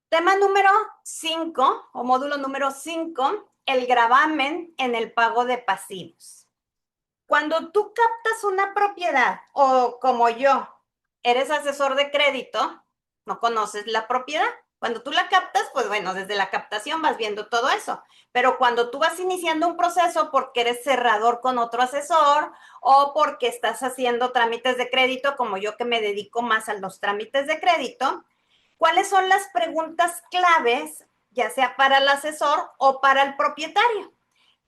Tema número 5 o módulo número 5, el gravamen en el pago de pasivos. Cuando tú captas una propiedad o como yo, eres asesor de crédito, no conoces la propiedad. Cuando tú la captas, pues bueno, desde la captación vas viendo todo eso. Pero cuando tú vas iniciando un proceso porque eres cerrador con otro asesor o porque estás haciendo trámites de crédito, como yo que me dedico más a los trámites de crédito, ¿cuáles son las preguntas claves, ya sea para el asesor o para el propietario?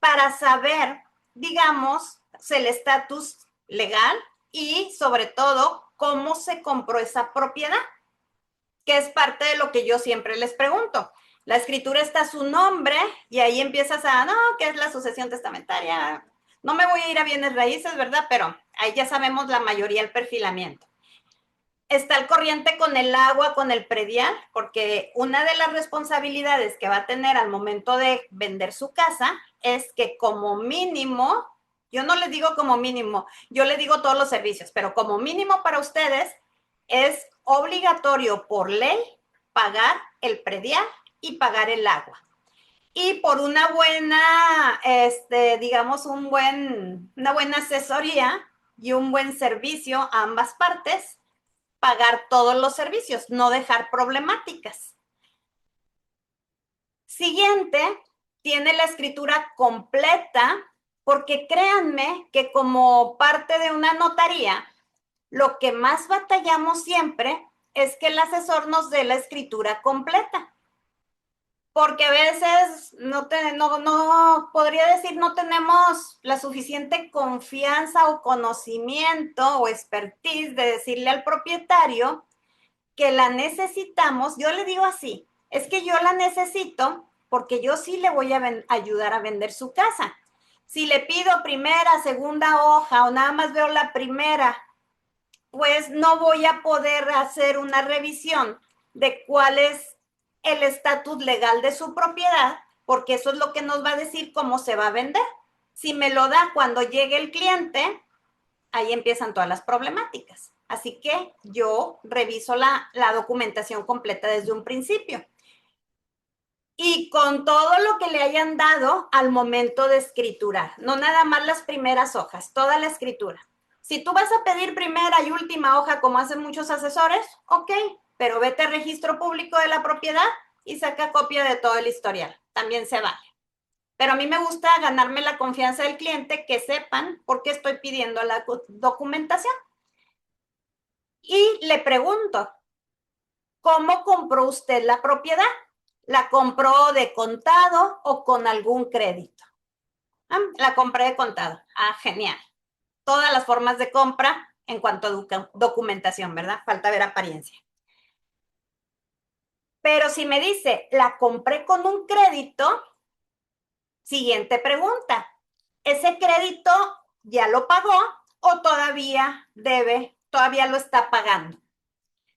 Para saber, digamos, el estatus legal y sobre todo cómo se compró esa propiedad, que es parte de lo que yo siempre les pregunto. La escritura está a su nombre y ahí empiezas a, no, ¿qué es la sucesión testamentaria? No me voy a ir a bienes raíces, ¿verdad? Pero ahí ya sabemos la mayoría el perfilamiento. Está al corriente con el agua, con el predial, porque una de las responsabilidades que va a tener al momento de vender su casa es que como mínimo, yo no les digo como mínimo, yo les digo todos los servicios, pero como mínimo para ustedes es obligatorio por ley pagar el predial y pagar el agua. Y por una buena, digamos, una buena asesoría y un buen servicio a ambas partes, pagar todos los servicios, no dejar problemáticas. Siguiente, tiene la escritura completa, porque créanme que como parte de una notaría, lo que más batallamos siempre es que el asesor nos dé la escritura completa. Porque a veces no podría decir, no tenemos la suficiente confianza o conocimiento o expertise de decirle al propietario que la necesitamos. Yo le digo así, es que yo la necesito porque yo sí le voy a ayudar a vender su casa. Si le pido primera, segunda hoja o nada más veo la primera, pues no voy a poder hacer una revisión de cuál es el estatus legal de su propiedad, porque eso es lo que nos va a decir cómo se va a vender. Si me lo da cuando llegue el cliente, ahí empiezan todas las problemáticas. Así que yo reviso la documentación completa desde un principio. Y con todo lo que le hayan dado al momento de escriturar, no nada más las primeras hojas, toda la escritura. Si tú vas a pedir primera y última hoja como hacen muchos asesores, ok, pero vete al registro público de la propiedad y saca copia de todo el historial, también se vale. Pero a mí me gusta ganarme la confianza del cliente, que sepan por qué estoy pidiendo la documentación. Y le pregunto, ¿cómo compró usted la propiedad? ¿La compró de contado o con algún crédito? La compré de contado. Ah, genial. Todas las formas de compra en cuanto a documentación, ¿verdad? Falta ver apariencia. Pero si me dice, la compré con un crédito, siguiente pregunta. ¿Ese crédito ya lo pagó o todavía debe, todavía lo está pagando?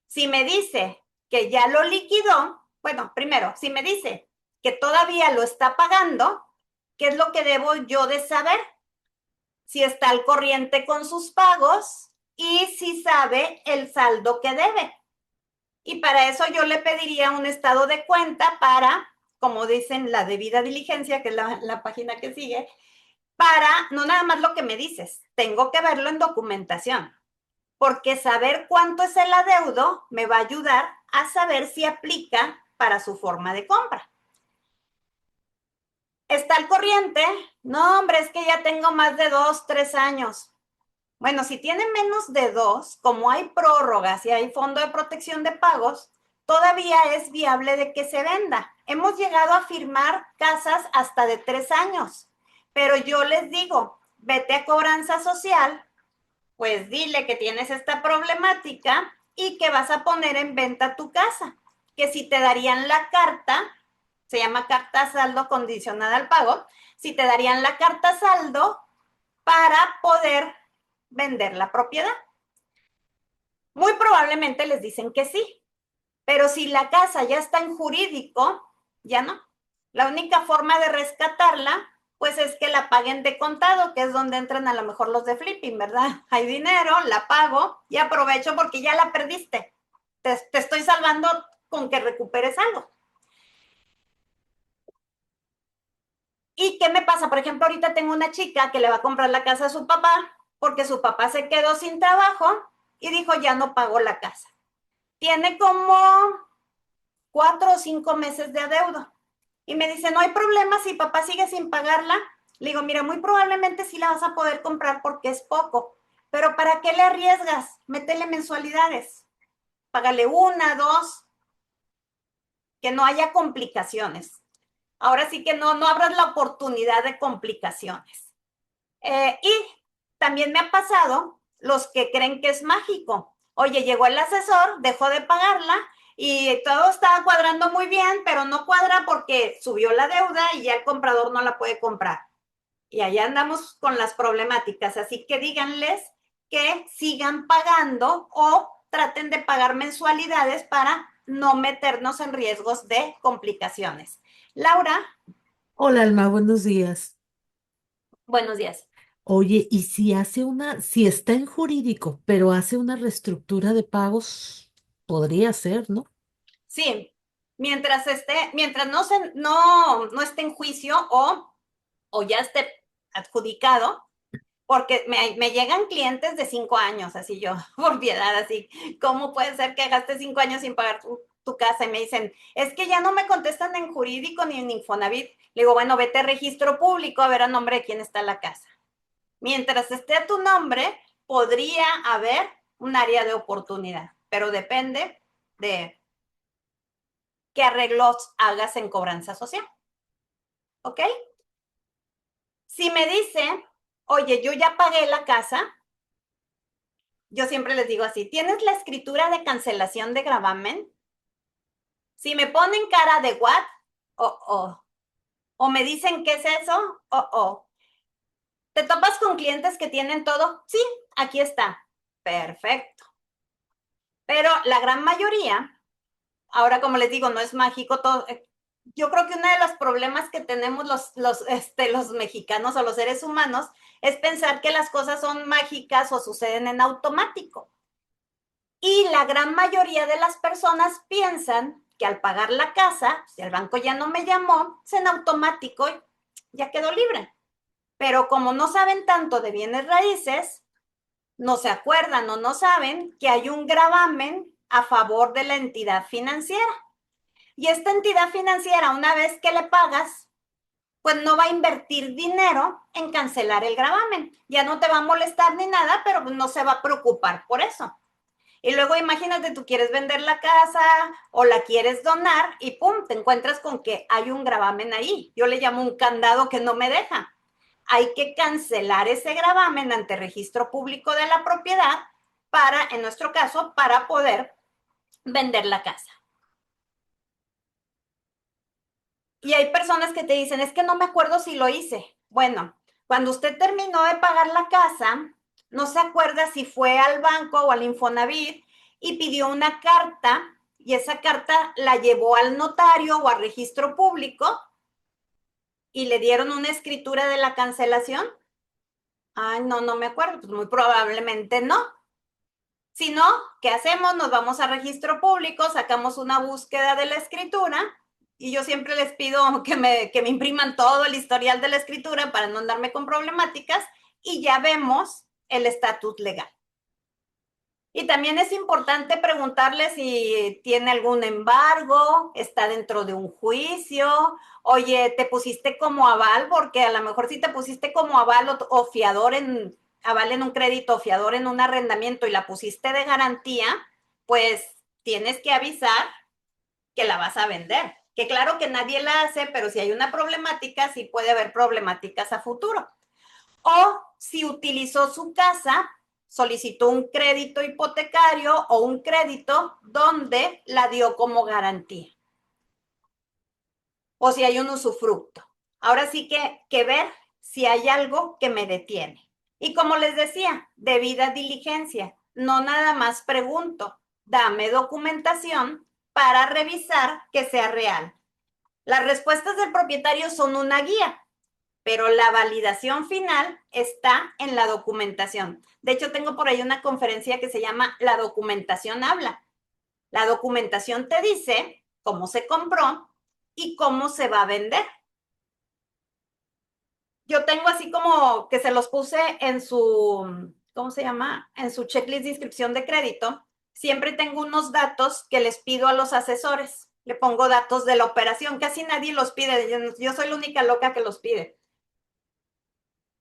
Si me dice que ya lo liquidó, bueno, primero, si me dice que todavía lo está pagando, ¿qué es lo que debo yo de saber? Si está al corriente con sus pagos y si sabe el saldo que debe. Y para eso yo le pediría un estado de cuenta para, como dicen, la debida diligencia, que es la página que sigue, para no nada más lo que me dices, tengo que verlo en documentación, porque saber cuánto es el adeudo me va a ayudar a saber si aplica para su forma de compra. ¿Está al corriente? No, hombre, es que ya tengo más de 2, 3 años. Bueno, si tiene menos de 2, como hay prórrogas y hay fondo de protección de pagos, todavía es viable de que se venda. Hemos llegado a firmar casas hasta de 3 años, pero yo les digo, vete a cobranza social, pues dile que tienes esta problemática y que vas a poner en venta tu casa, que si te darían la carta, se llama carta saldo condicionada al pago, si te darían la carta saldo para poder vender la propiedad. Muy probablemente les dicen que sí, pero si la casa ya está en jurídico, ya no. La única forma de rescatarla, pues es que la paguen de contado, que es donde entran a lo mejor los de flipping, ¿verdad? Hay dinero, la pago y aprovecho porque ya la perdiste. Te estoy salvando con que recuperes algo. ¿Y qué me pasa? Por ejemplo, ahorita tengo una chica que le va a comprar la casa a su papá porque su papá se quedó sin trabajo y dijo, ya no pagó la casa. Tiene como 4 o 5 meses de adeudo. Y me dice, no hay problema si papá sigue sin pagarla. Le digo, mira, muy probablemente sí la vas a poder comprar porque es poco. Pero ¿para qué le arriesgas? Métele mensualidades. Págale 1, 2, que no haya complicaciones. Ahora sí que no abras la oportunidad de complicaciones. Y también me ha pasado los que creen que es mágico. Oye, llegó el asesor, dejó de pagarla y todo estaba cuadrando muy bien, pero no cuadra porque subió la deuda y ya el comprador no la puede comprar. Y allá andamos con las problemáticas. Así que díganles que sigan pagando o traten de pagar mensualidades para no meternos en riesgos de complicaciones. Laura, Hola, Alma, buenos días. buenos días. Oye, ¿y si está en jurídico, pero hace una reestructura de pagos, podría ser, ¿no? Sí, mientras no esté en juicio o ya esté adjudicado, porque me llegan clientes de 5 años, así yo, por piedad, así, ¿cómo puede ser que gastes 5 años sin pagar tu casa? Y me dicen, es que ya no me contestan en jurídico ni en Infonavit. Le digo, bueno, vete a registro público a ver a nombre de quién está la casa. Mientras esté a tu nombre, podría haber un área de oportunidad, pero depende de qué arreglos hagas en cobranza social, ¿ok? Si me dice, oye, yo ya pagué la casa, yo siempre les digo así, ¿tienes la escritura de cancelación de gravamen? Si me ponen cara de what, o me dicen qué es eso, ¿te topas con clientes que tienen todo? Sí, aquí está. Perfecto. Pero la gran mayoría, ahora como les digo, no es mágico todo. Yo creo que uno de los problemas que tenemos los mexicanos o los seres humanos es pensar que las cosas son mágicas o suceden en automático. Y la gran mayoría de las personas piensan que al pagar la casa, si el banco ya no me llamó, es en automático y ya quedó libre. Pero como no saben tanto de bienes raíces, no se acuerdan o no saben que hay un gravamen a favor de la entidad financiera. Y esta entidad financiera, una vez que le pagas, pues no va a invertir dinero en cancelar el gravamen. Ya no te va a molestar ni nada, pero no se va a preocupar por eso. Y luego imagínate, tú quieres vender la casa o la quieres donar y pum, te encuentras con que hay un gravamen ahí. Yo le llamo un candado que no me deja. Hay que cancelar ese gravamen ante registro público de la propiedad para, en nuestro caso, para poder vender la casa. Y hay personas que te dicen, es que no me acuerdo si lo hice. Bueno, cuando usted terminó de pagar la casa, no se acuerda si fue al banco o al Infonavit y pidió una carta y esa carta la llevó al notario o al registro público y le dieron una escritura de la cancelación. Ay, no, no me acuerdo. Pues muy probablemente no. Si no, ¿qué hacemos? Nos vamos a registro público, sacamos una búsqueda de la escritura y yo siempre les pido que me impriman todo el historial de la escritura para no andarme con problemáticas y ya vemos el estatus legal. Y también es importante preguntarle si tiene algún embargo, está dentro de un juicio, oye, te pusiste como aval, porque a lo mejor si te pusiste como aval o fiador aval en un crédito o fiador en un arrendamiento y la pusiste de garantía, pues tienes que avisar que la vas a vender. Que claro que nadie la hace, pero si hay una problemática, sí puede haber problemáticas a futuro. O si utilizó su casa, solicitó un crédito hipotecario o un crédito donde la dio como garantía. O si hay un usufructo. Ahora sí que ver si hay algo que me detiene. Y como les decía, debida diligencia. No nada más pregunto, dame documentación para revisar que sea real. Las respuestas del propietario son una guía, pero la validación final está en la documentación. De hecho, tengo por ahí una conferencia que se llama La documentación habla. La documentación te dice cómo se compró y cómo se va a vender. Yo tengo así como que se los puse en su, ¿cómo se llama? En su checklist de inscripción de crédito. Siempre tengo unos datos que les pido a los asesores. Le pongo datos de la operación. Casi nadie los pide. Yo soy la única loca que los pide.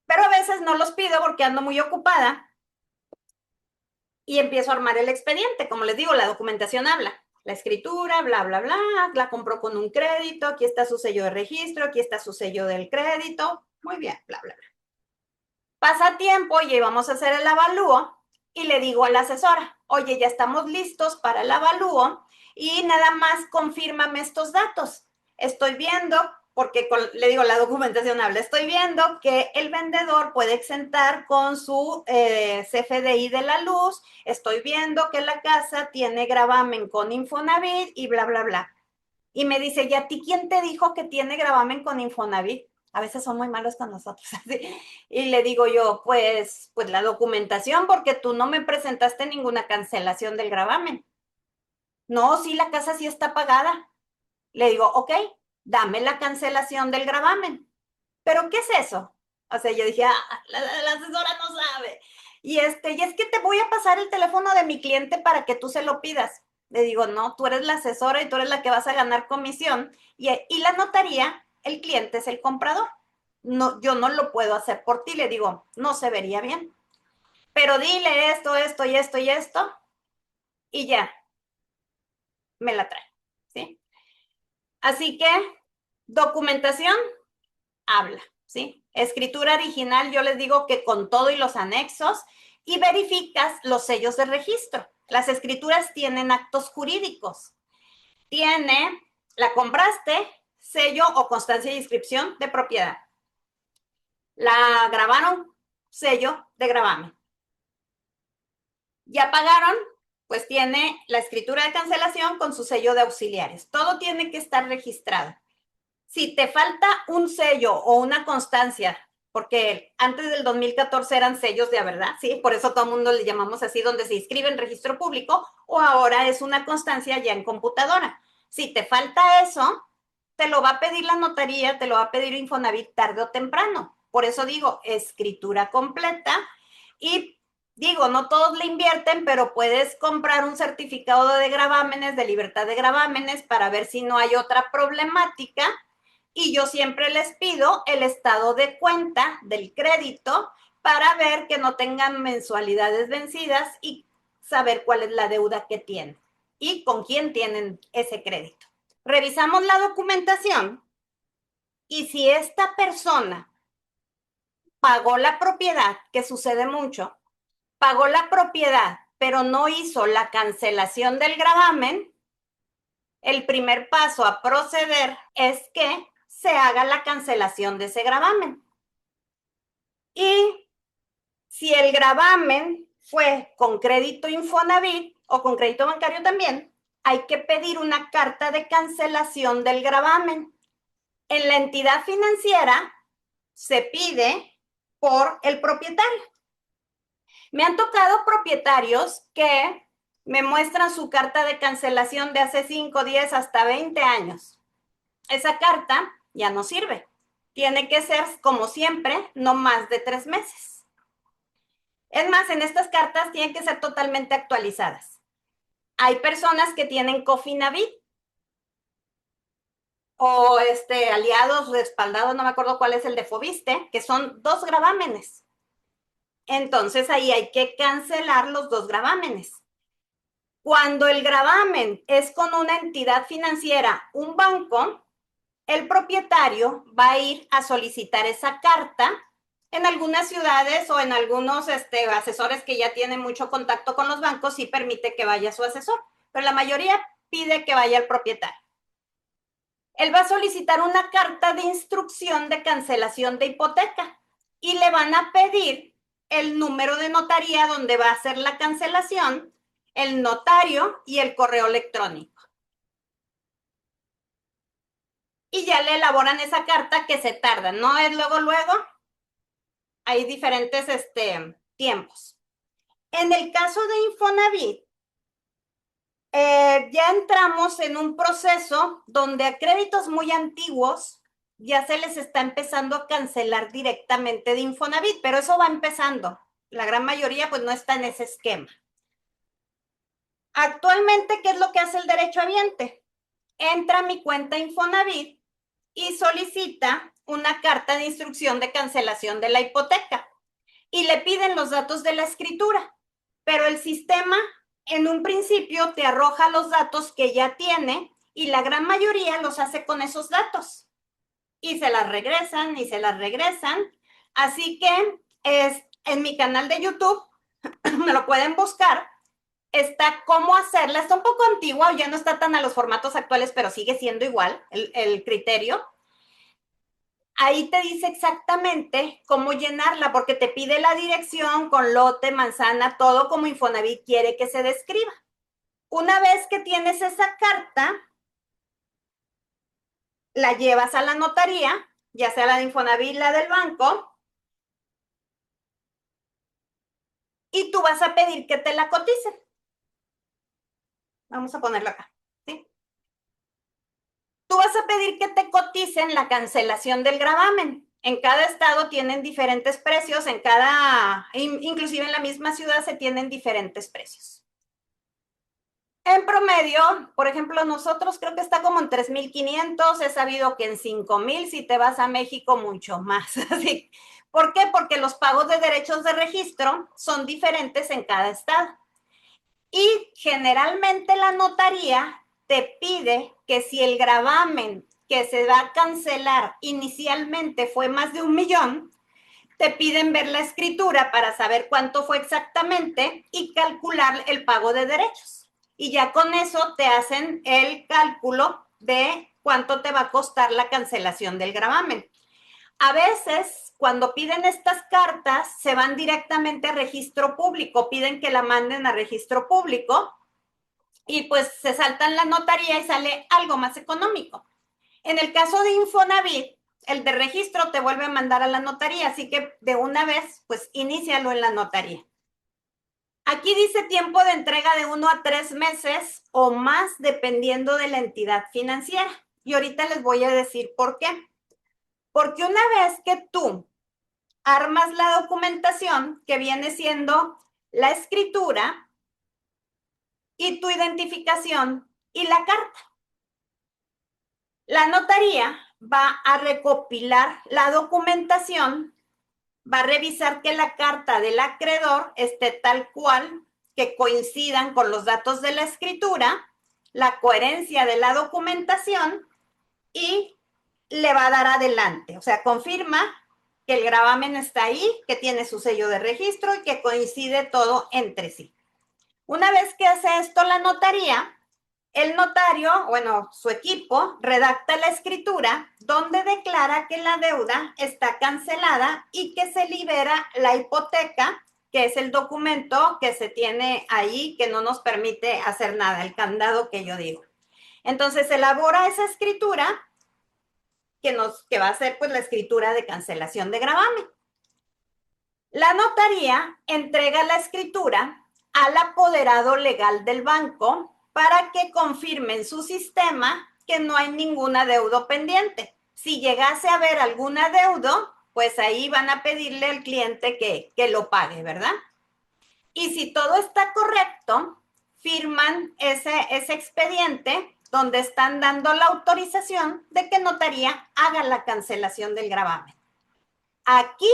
Pero a veces no los pido porque ando muy ocupada y empiezo a armar el expediente. Como les digo, la documentación habla. La escritura, bla, bla, bla, la compró con un crédito, aquí está su sello de registro, aquí está su sello del crédito. Muy bien, bla, bla, bla. Pasa tiempo y vamos a hacer el avalúo y le digo a la asesora, oye, ya estamos listos para el avalúo y nada más confírmame estos datos. Estoy viendo, porque le digo, la documentación habla, estoy viendo que el vendedor puede exentar con su CFDI de la luz, estoy viendo que la casa tiene gravamen con Infonavit y bla, bla, bla. Y me dice, ¿y a ti quién te dijo que tiene gravamen con Infonavit? A veces son muy malos con nosotros. Así. Y le digo yo, pues la documentación, porque tú no me presentaste ninguna cancelación del gravamen. No, sí, la casa sí está pagada. Le digo, ok, dame la cancelación del gravamen. ¿Pero qué es eso? O sea, yo dije, la asesora no sabe. Y es que te voy a pasar el teléfono de mi cliente para que tú se lo pidas. Le digo, no, tú eres la asesora y tú eres la que vas a ganar comisión. Y la notaría, el cliente es el comprador. No, yo no lo puedo hacer por ti. Le digo, no se vería bien. Pero dile esto, esto y esto y esto. Y ya, me la trae. ¿Sí? Así que, documentación, habla, ¿sí? Escritura original, yo les digo que con todo y los anexos, y verificas los sellos de registro. Las escrituras tienen actos jurídicos. Tiene, la compraste, sello o constancia de inscripción de propiedad. La grabaron, sello de gravamen. Ya pagaron, pues tiene la escritura de cancelación con su sello de auxiliares. Todo tiene que estar registrado. Si te falta un sello o una constancia, porque antes del 2014 eran sellos de verdad, ¿sí? Por eso todo el mundo le llamamos así, donde se inscribe en registro público, o ahora es una constancia ya en computadora. Si te falta eso, te lo va a pedir la notaría, te lo va a pedir Infonavit tarde o temprano. Por eso digo, escritura completa y digo, no todos le invierten, pero puedes comprar un certificado de gravámenes, de libertad de gravámenes, para ver si no hay otra problemática. Y yo siempre les pido el estado de cuenta del crédito para ver que no tengan mensualidades vencidas y saber cuál es la deuda que tienen y con quién tienen ese crédito. Revisamos la documentación y si esta persona pagó la propiedad, que sucede mucho, pagó la propiedad, pero no hizo la cancelación del gravamen, el primer paso a proceder es que se haga la cancelación de ese gravamen. Y si el gravamen fue con crédito Infonavit o con crédito bancario también, hay que pedir una carta de cancelación del gravamen. En la entidad financiera se pide por el propietario. Me han tocado propietarios que me muestran su carta de cancelación de hace 5, 10, hasta 20 años. Esa carta ya no sirve. Tiene que ser, como siempre, no más de 3 meses. Es más, en estas cartas tienen que ser totalmente actualizadas. Hay personas que tienen Cofinavit o aliados respaldados, no me acuerdo cuál es el de Fobiste, que son 2 gravámenes. Entonces ahí hay que cancelar los 2 gravámenes. Cuando el gravamen es con una entidad financiera, un banco, el propietario va a ir a solicitar esa carta. En algunas ciudades o en algunos asesores que ya tienen mucho contacto con los bancos, sí permite que vaya su asesor, pero la mayoría pide que vaya el propietario. Él va a solicitar una carta de instrucción de cancelación de hipoteca y le van a pedir el número de notaría donde va a hacer la cancelación, el notario y el correo electrónico. Y ya le elaboran esa carta que se tarda, no es luego, hay diferentes tiempos. En el caso de Infonavit, ya entramos en un proceso donde a créditos muy antiguos ya se les está empezando a cancelar directamente de Infonavit, pero eso va empezando. La gran mayoría pues no está en ese esquema. Actualmente, ¿qué es lo que hace el derechohabiente? Entra a mi cuenta Infonavit y solicita una carta de instrucción de cancelación de la hipoteca y le piden los datos de la escritura, pero el sistema en un principio te arroja los datos que ya tiene y la gran mayoría los hace con esos datos y se las regresan y se las regresan. Así que en mi canal de YouTube, me lo pueden buscar, está cómo hacerla. Está un poco antigua, ya no está tan a los formatos actuales, pero sigue siendo igual el criterio. Ahí te dice exactamente cómo llenarla, porque te pide la dirección con lote, manzana, todo como Infonavit quiere que se describa. Una vez que tienes esa carta, la llevas a la notaría, ya sea la de Infonavit, la del banco, y tú vas a pedir que te la coticen. Vamos a ponerlo acá, ¿sí? Tú vas a pedir que te coticen la cancelación del gravamen. En cada estado tienen diferentes precios, inclusive en la misma ciudad se tienen diferentes precios. En promedio, por ejemplo, nosotros creo que está como en 3,500, he sabido que en 5,000 si te vas a México mucho más. Así, ¿por qué? Porque los pagos de derechos de registro son diferentes en cada estado. Y generalmente la notaría te pide que si el gravamen que se va a cancelar inicialmente fue más de 1,000,000, te piden ver la escritura para saber cuánto fue exactamente y calcular el pago de derechos. Y ya con eso te hacen el cálculo de cuánto te va a costar la cancelación del gravamen. A veces, cuando piden estas cartas, se van directamente a registro público, piden que la manden a registro público y pues se saltan la notaría y sale algo más económico. En el caso de Infonavit, el de registro te vuelve a mandar a la notaría, así que de una vez, pues inícialo en la notaría. Aquí dice tiempo de entrega de 1 a 3 meses o más dependiendo de la entidad financiera. Y ahorita les voy a decir por qué. Porque una vez que tú armas la documentación, que viene siendo la escritura y tu identificación y la carta, la notaría va a recopilar la documentación, va a revisar que la carta del acreedor esté tal cual, que coincidan con los datos de la escritura, la coherencia de la documentación y le va a dar adelante. O sea, confirma que el gravamen está ahí, que tiene su sello de registro y que coincide todo entre sí. Una vez que hace esto la notaría, el notario, bueno, su equipo, redacta la escritura donde declara que la deuda está cancelada y que se libera la hipoteca, que es el documento que se tiene ahí, que no nos permite hacer nada, el candado que yo digo. Entonces, elabora esa escritura que va a ser pues la escritura de cancelación de gravamen. La notaría entrega la escritura al apoderado legal del banco para que confirme en su sistema que no hay ningún adeudo pendiente. Si llegase a haber algún adeudo, pues ahí van a pedirle al cliente que lo pague, ¿verdad? Y si todo está correcto, firman ese expediente donde están dando la autorización de que notaría haga la cancelación del gravamen. Aquí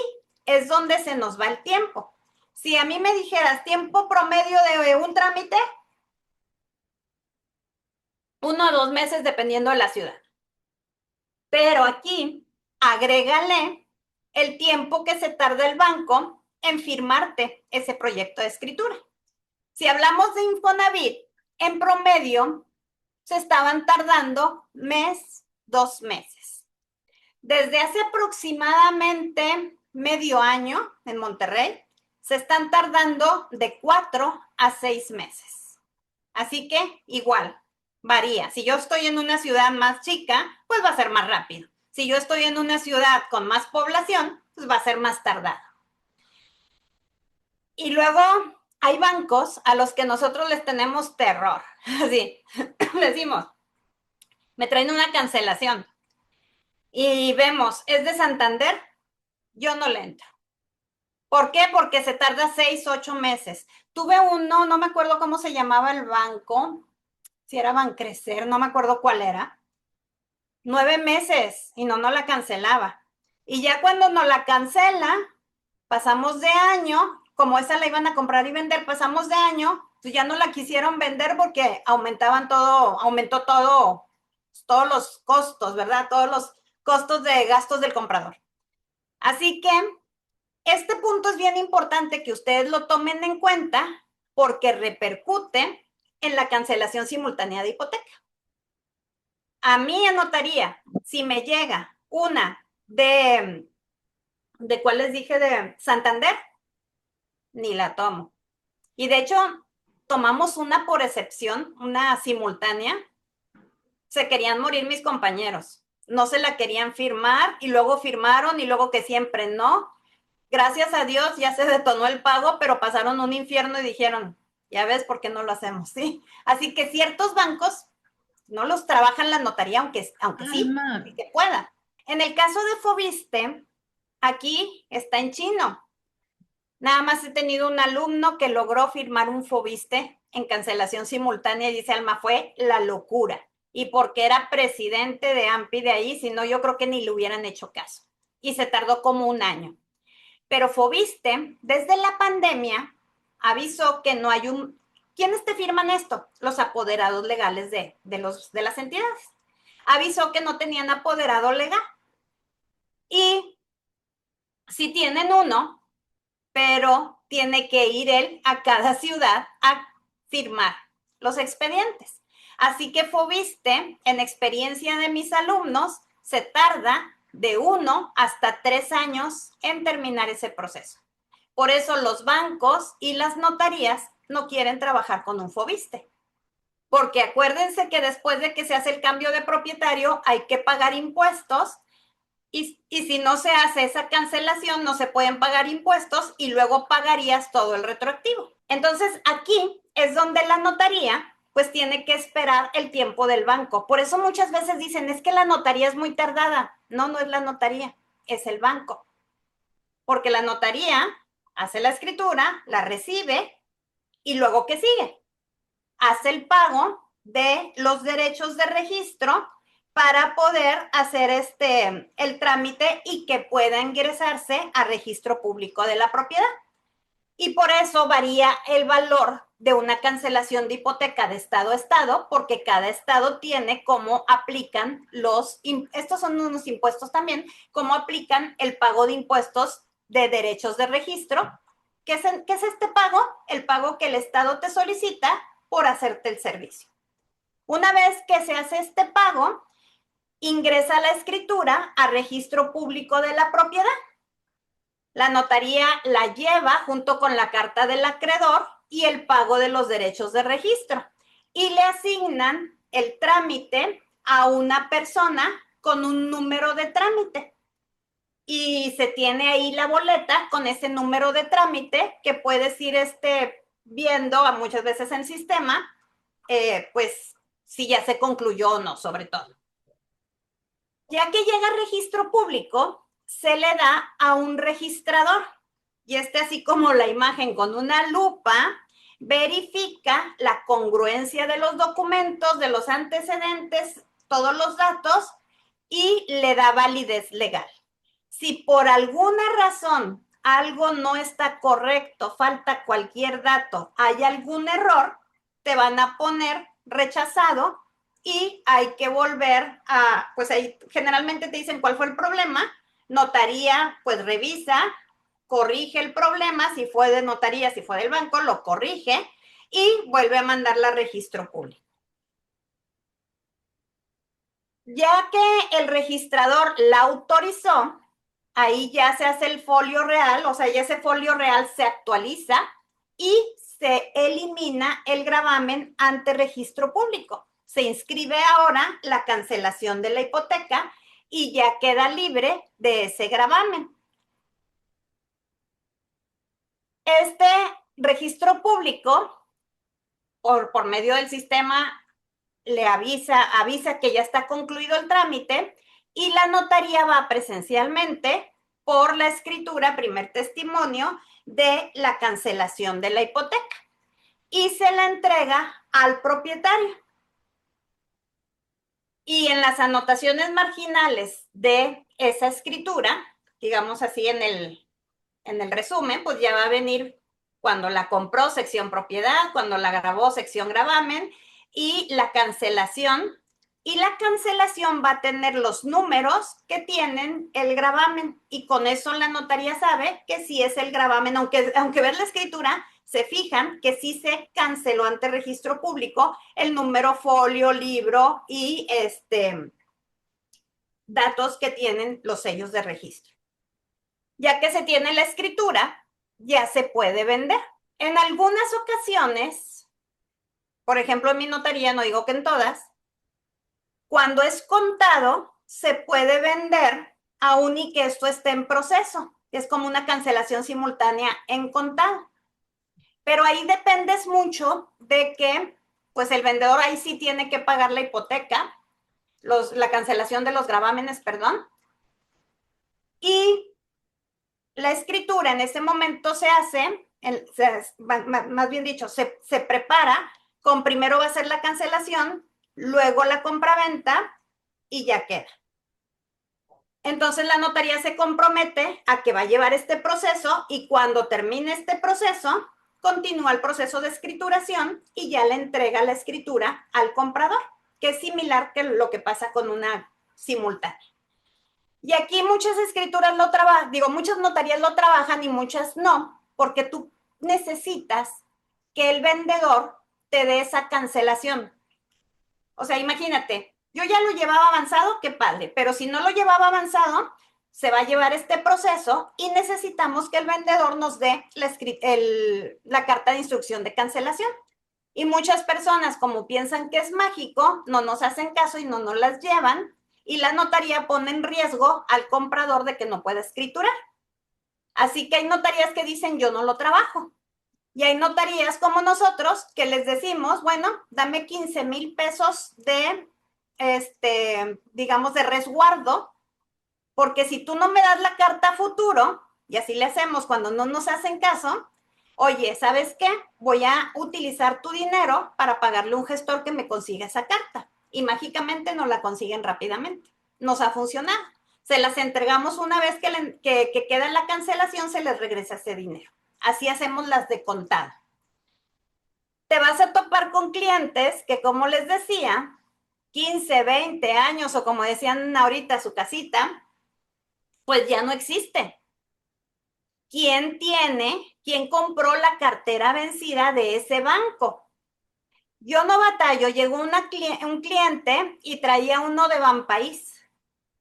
es donde se nos va el tiempo. Si a mí me dijeras tiempo promedio de un trámite, 1 o 2 meses dependiendo de la ciudad. Pero aquí agrégale el tiempo que se tarda el banco en firmarte ese proyecto de escritura. Si hablamos de Infonavit, en promedio se estaban tardando 1, 2 meses. Desde hace aproximadamente medio año en Monterrey, se están tardando de 4 a 6 meses. Así que igual, varía. Si yo estoy en una ciudad más chica, pues va a ser más rápido. Si yo estoy en una ciudad con más población, pues va a ser más tardado. Y luego, Hay bancos a los que nosotros les tenemos terror. Así, decimos, me traen una cancelación y vemos, es de Santander, yo no le entro. ¿Por qué? Porque se tarda 6, 8 meses. Tuve uno, no me acuerdo cómo se llamaba el banco, si era Bancrecer, no me acuerdo cuál era. 9 meses y no la cancelaba. Y ya cuando nos la cancela, pasamos de año, como esa la iban a comprar y vender, pasamos de año, pues ya no la quisieron vender porque aumentó todo, todos los costos, ¿verdad? Todos los costos de gastos del comprador. Así que este punto es bien importante que ustedes lo tomen en cuenta porque repercute en la cancelación simultánea de hipoteca. A mí en notaría, si me llega una de ¿cuál les dije? De Santander, ni la tomo. Y de hecho, tomamos una por excepción, una simultánea. Se querían morir mis compañeros. No se la querían firmar y luego firmaron y luego que siempre no. Gracias a Dios ya se detonó el pago, pero pasaron un infierno y dijeron, ya ves por qué no lo hacemos, ¿sí? Así que ciertos bancos no los trabajan la notaría, aunque sí, que pueda. En el caso de Fobiste, aquí está en chino. Nada más he tenido un alumno que logró firmar un Fobiste en cancelación simultánea y dice Alma, fue la locura. Y porque era presidente de AMPI de ahí, si no, yo creo que ni le hubieran hecho caso. Y se tardó como un año. Pero Fobiste, desde la pandemia, avisó que no hay un... ¿Quiénes te firman esto? Los apoderados legales de las entidades. Avisó que no tenían apoderado legal. Y si tienen uno, pero tiene que ir él a cada ciudad a firmar los expedientes. Así que Fobiste, en experiencia de mis alumnos, se tarda de 1 hasta 3 años en terminar ese proceso. Por eso los bancos y las notarías no quieren trabajar con un Fobiste. Porque acuérdense que después de que se hace el cambio de propietario hay que pagar impuestos y si no se hace esa cancelación no se pueden pagar impuestos y luego pagarías todo el retroactivo. Entonces aquí es donde la notaría pues tiene que esperar el tiempo del banco. Por eso muchas veces dicen, es que la notaría es muy tardada. No, no es la notaría, es el banco. Porque la notaría hace la escritura, la recibe y luego ¿qué sigue? Hace el pago de los derechos de registro para poder hacer el trámite y que pueda ingresarse a registro público de la propiedad. Y por eso varía el valor de una cancelación de hipoteca de estado a estado, porque cada estado tiene cómo aplican estos son unos impuestos también, cómo aplican el pago de impuestos de derechos de registro. ¿Qué es este pago? El pago que el estado te solicita por hacerte el servicio. Una vez que se hace este pago, ingresa la escritura a registro público de la propiedad. La notaría la lleva junto con la carta del acreedor y el pago de los derechos de registro y le asignan el trámite a una persona con un número de trámite y se tiene ahí la boleta con ese número de trámite que puedes ir viendo a muchas veces en sistema, pues si ya se concluyó o no, sobre todo. Ya que llega a registro público, se le da a un registrador y así como la imagen con una lupa, verifica la congruencia de los documentos, de los antecedentes, todos los datos y le da validez legal. Si por alguna razón algo no está correcto, falta cualquier dato, hay algún error, te van a poner rechazado y hay que volver pues ahí generalmente te dicen cuál fue el problema, notaría pues revisa, corrige el problema, si fue de notaría, si fue del banco, lo corrige y vuelve a mandarla a registro público. Ya que el registrador la autorizó, ahí ya se hace el folio real, o sea, ya ese folio real se actualiza y se elimina el gravamen ante registro público. Se inscribe ahora la cancelación de la hipoteca y ya queda libre de ese gravamen. registro público, por medio del sistema, le avisa que ya está concluido el trámite y la notaría va presencialmente por la escritura, primer testimonio de la cancelación de la hipoteca y se la entrega al propietario. Y en las anotaciones marginales de esa escritura, digamos así en el resumen, pues ya va a venir cuando la compró, sección propiedad, cuando la grabó, sección gravamen, y la cancelación. Y la cancelación va a tener los números que tienen el gravamen. Y con eso la notaría sabe que sí es el gravamen, aunque ver la escritura, se fijan que sí se canceló ante registro público el número folio, libro y datos que tienen los sellos de registro. Ya que se tiene la escritura, ya se puede vender. En algunas ocasiones, por ejemplo en mi notaría, no digo que en todas, cuando es contado, se puede vender aún y que esto esté en proceso. Es como una cancelación simultánea en contado. Pero ahí dependes mucho de que, pues el vendedor ahí sí tiene que pagar la hipoteca, la cancelación de los gravámenes, perdón, y la escritura en ese momento se hace, más bien dicho, se prepara, con primero va a ser la cancelación, luego la compraventa y ya queda. Entonces la notaría se compromete a que va a llevar este proceso y cuando termine este proceso, continúa el proceso de escrituración y ya le entrega la escritura al comprador, que es similar que lo que pasa con una simultánea. Y aquí muchas escrituras lo trabajan, digo, muchas notarías lo trabajan y muchas no, porque tú necesitas que el vendedor te dé esa cancelación. O sea, imagínate, yo ya lo llevaba avanzado, qué padre, pero si no lo llevaba avanzado, se va a llevar este proceso y necesitamos que el vendedor nos dé la carta de instrucción de cancelación. Y muchas personas, como piensan que es mágico, no nos hacen caso y no nos las llevan y la notaría pone en riesgo al comprador de que no pueda escriturar. Así que hay notarías que dicen yo no lo trabajo. Y hay notarías como nosotros que les decimos, bueno, dame 15,000 pesos de, digamos, de resguardo, porque si tú no me das la carta a futuro, y así le hacemos cuando no nos hacen caso, oye, ¿sabes qué? Voy a utilizar tu dinero para pagarle a un gestor que me consiga esa carta. Y mágicamente nos la consiguen rápidamente. Nos ha funcionado. Se las entregamos una vez que queda la cancelación, se les regresa ese dinero. Así hacemos las de contado. Te vas a topar con clientes que, como les decía, 15, 20 años o como decían ahorita su casita, pues ya no existe. ¿Quién compró la cartera vencida de ese banco? Yo no batallo, llegó un cliente y traía uno de Banpaís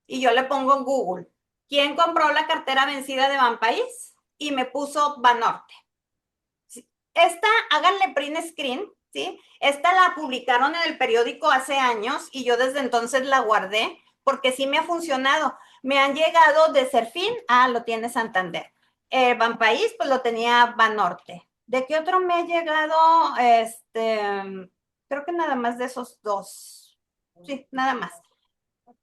y yo le pongo en Google, ¿quién compró la cartera vencida de Banpaís? Y me puso Banorte. Esta, háganle print screen, ¿sí? Esta la publicaron en el periódico hace años y yo desde entonces la guardé porque sí me ha funcionado. Me han llegado de Serfín, lo tiene Santander. Banpaís, pues lo tenía Banorte. ¿De qué otro me ha llegado? Creo que nada más de esos dos. Sí, nada más.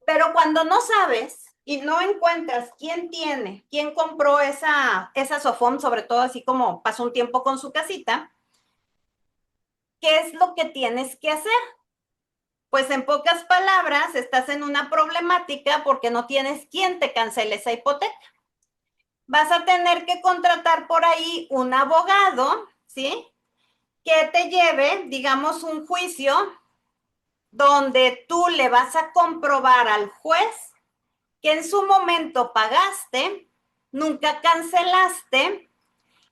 Pero cuando no sabes y no encuentras quién compró esa Sofón, sobre todo así como pasó un tiempo con su casita, ¿qué es lo que tienes que hacer? Pues en pocas palabras, estás en una problemática porque no tienes quien te cancele esa hipoteca. Vas a tener que contratar por ahí un abogado, ¿sí? Que te lleve, digamos, un juicio donde tú le vas a comprobar al juez que en su momento pagaste, nunca cancelaste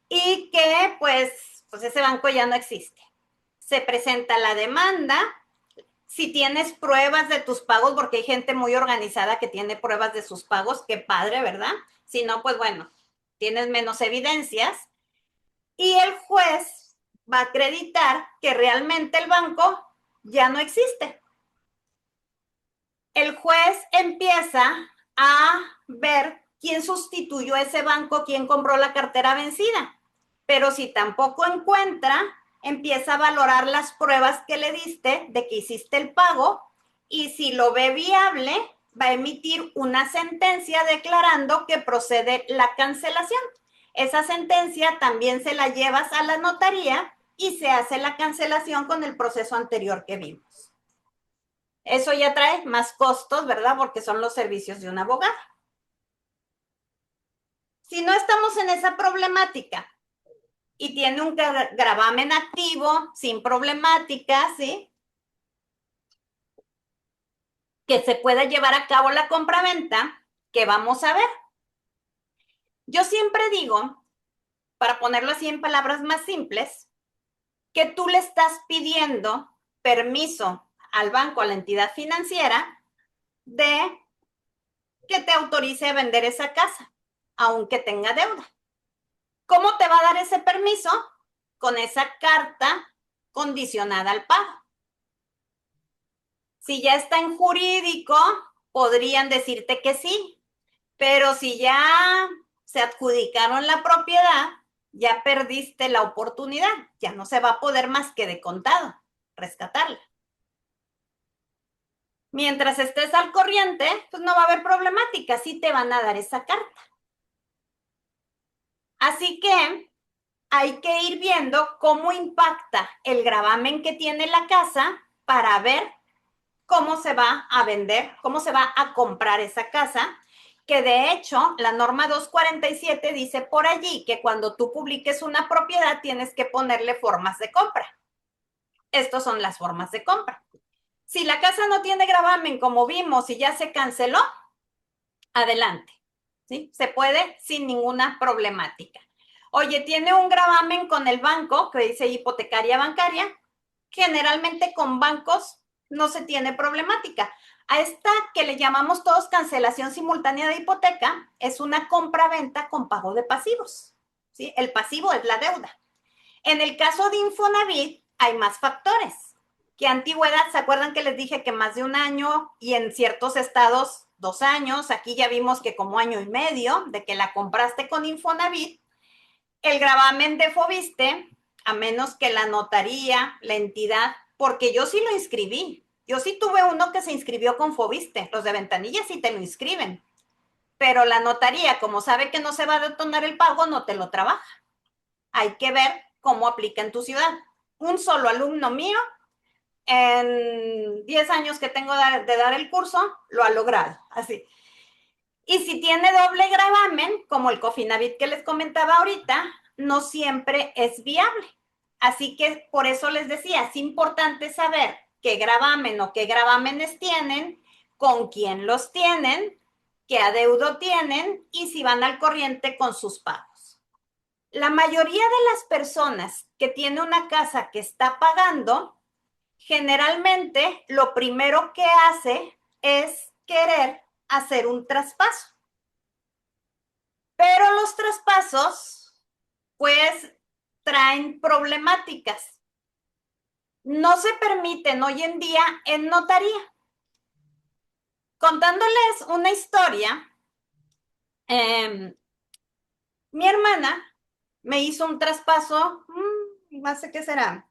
y que pues ese banco ya no existe. Se presenta la demanda, si tienes pruebas de tus pagos, porque hay gente muy organizada que tiene pruebas de sus pagos, qué padre, ¿verdad? Si no, pues bueno, tienes menos evidencias y el juez va a acreditar que realmente el banco ya no existe. El juez empieza a ver quién sustituyó ese banco, quién compró la cartera vencida. Pero si tampoco encuentra, empieza a valorar las pruebas que le diste de que hiciste el pago y si lo ve viable, va a emitir una sentencia declarando que procede la cancelación. Esa sentencia también se la llevas a la notaría y se hace la cancelación con el proceso anterior que vimos. Eso ya trae más costos, ¿verdad? Porque son los servicios de un abogado. Si no estamos en esa problemática y tiene un gravamen activo, sin problemática, ¿sí? Que se pueda llevar a cabo la compraventa, que vamos a ver. Yo siempre digo, para ponerlo así en palabras más simples, que tú le estás pidiendo permiso al banco, a la entidad financiera, de que te autorice a vender esa casa, aunque tenga deuda. ¿Cómo te va a dar ese permiso? Con esa carta condicionada al pago. Si ya está en jurídico, podrían decirte que sí, pero si ya se adjudicaron la propiedad, ya perdiste la oportunidad, ya no se va a poder más que de contado rescatarla. Mientras estés al corriente, pues no va a haber problemática, sí te van a dar esa carta. Así que hay que ir viendo cómo impacta el gravamen que tiene la casa para ver cómo se va a vender, cómo se va a comprar esa casa, que de hecho la norma 247 dice por allí que cuando tú publiques una propiedad tienes que ponerle formas de compra. Estas son las formas de compra. Si la casa no tiene gravamen, como vimos, y ya se canceló, adelante, ¿sí? Se puede sin ninguna problemática. Oye, tiene un gravamen con el banco que dice hipotecaria bancaria. Generalmente con bancos no se tiene problemática. A esta que le llamamos todos cancelación simultánea de hipoteca es una compra-venta con pago de pasivos, ¿sí? El pasivo es la deuda. En el caso de Infonavit hay más factores. ¿Qué antigüedad? ¿Se acuerdan que les dije que más de un año y en ciertos estados 2 años? Aquí ya vimos que como año y medio de que la compraste con Infonavit. El gravamen de Foviste, a menos que la notaría, la entidad, porque yo sí lo inscribí. Yo sí tuve uno que se inscribió con Foviste. Los de Ventanilla sí te lo inscriben. Pero la notaría, como sabe que no se va a detonar el pago, no te lo trabaja. Hay que ver cómo aplica en tu ciudad. Un solo alumno mío, en 10 años que tengo de dar el curso, lo ha logrado. Así. Y si tiene doble gravamen, como el Cofinavit que les comentaba ahorita, no siempre es viable. Así que por eso les decía, es importante saber qué gravamen o qué gravámenes tienen, con quién los tienen, qué adeudo tienen y si van al corriente con sus pagos. La mayoría de las personas que tiene una casa que está pagando, generalmente lo primero que hace es querer hacer un traspaso. Pero los traspasos, pues, traen problemáticas. No se permiten hoy en día en notaría. Contándoles una historia, mi hermana me hizo un traspaso, no sé qué será,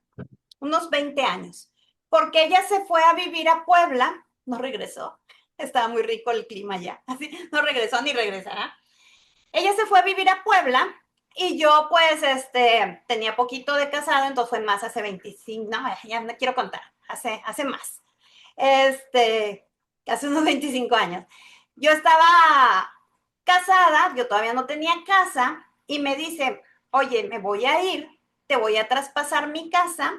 unos 20 años, porque ella se fue a vivir a Puebla, no regresó, estaba muy rico el clima ya, así, no regresó ni regresará. Ella se fue a vivir a Puebla y yo pues tenía poquito de casado, entonces fue más hace 25, no, ya no quiero contar, hace más, hace unos 25 años. Yo estaba casada, yo todavía no tenía casa y me dice, oye, me voy a ir, te voy a traspasar mi casa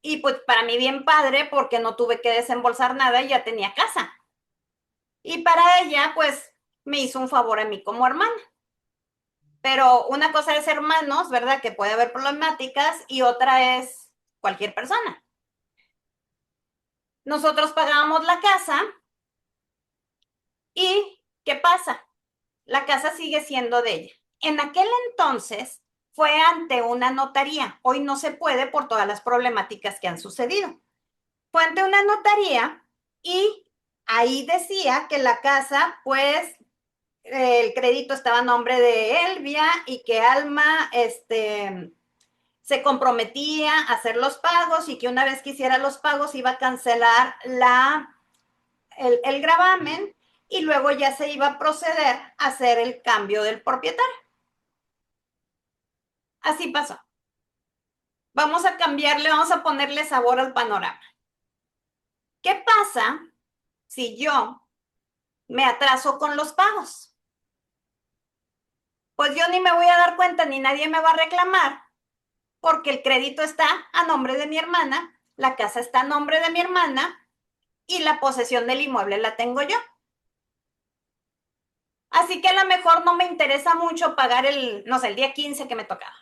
y pues para mí bien padre porque no tuve que desembolsar nada y ya tenía casa. Y para ella pues me hizo un favor a mí como hermana. Pero una cosa es hermanos, ¿verdad? Que puede haber problemáticas y otra es cualquier persona. Nosotros pagábamos la casa y ¿qué pasa? La casa sigue siendo de ella. En aquel entonces fue ante una notaría. Hoy no se puede por todas las problemáticas que han sucedido. Fue ante una notaría y ahí decía que la casa, pues, el crédito estaba a nombre de Elvia y que Alma se comprometía a hacer los pagos y que una vez que hiciera los pagos iba a cancelar el gravamen y luego ya se iba a proceder a hacer el cambio del propietario. Así pasó. Vamos a cambiarle, vamos a ponerle sabor al panorama. ¿Qué pasa si yo me atraso con los pagos? Pues yo ni me voy a dar cuenta ni nadie me va a reclamar porque el crédito está a nombre de mi hermana, la casa está a nombre de mi hermana y la posesión del inmueble la tengo yo. Así que a lo mejor no me interesa mucho pagar no sé, el día 15 que me tocaba.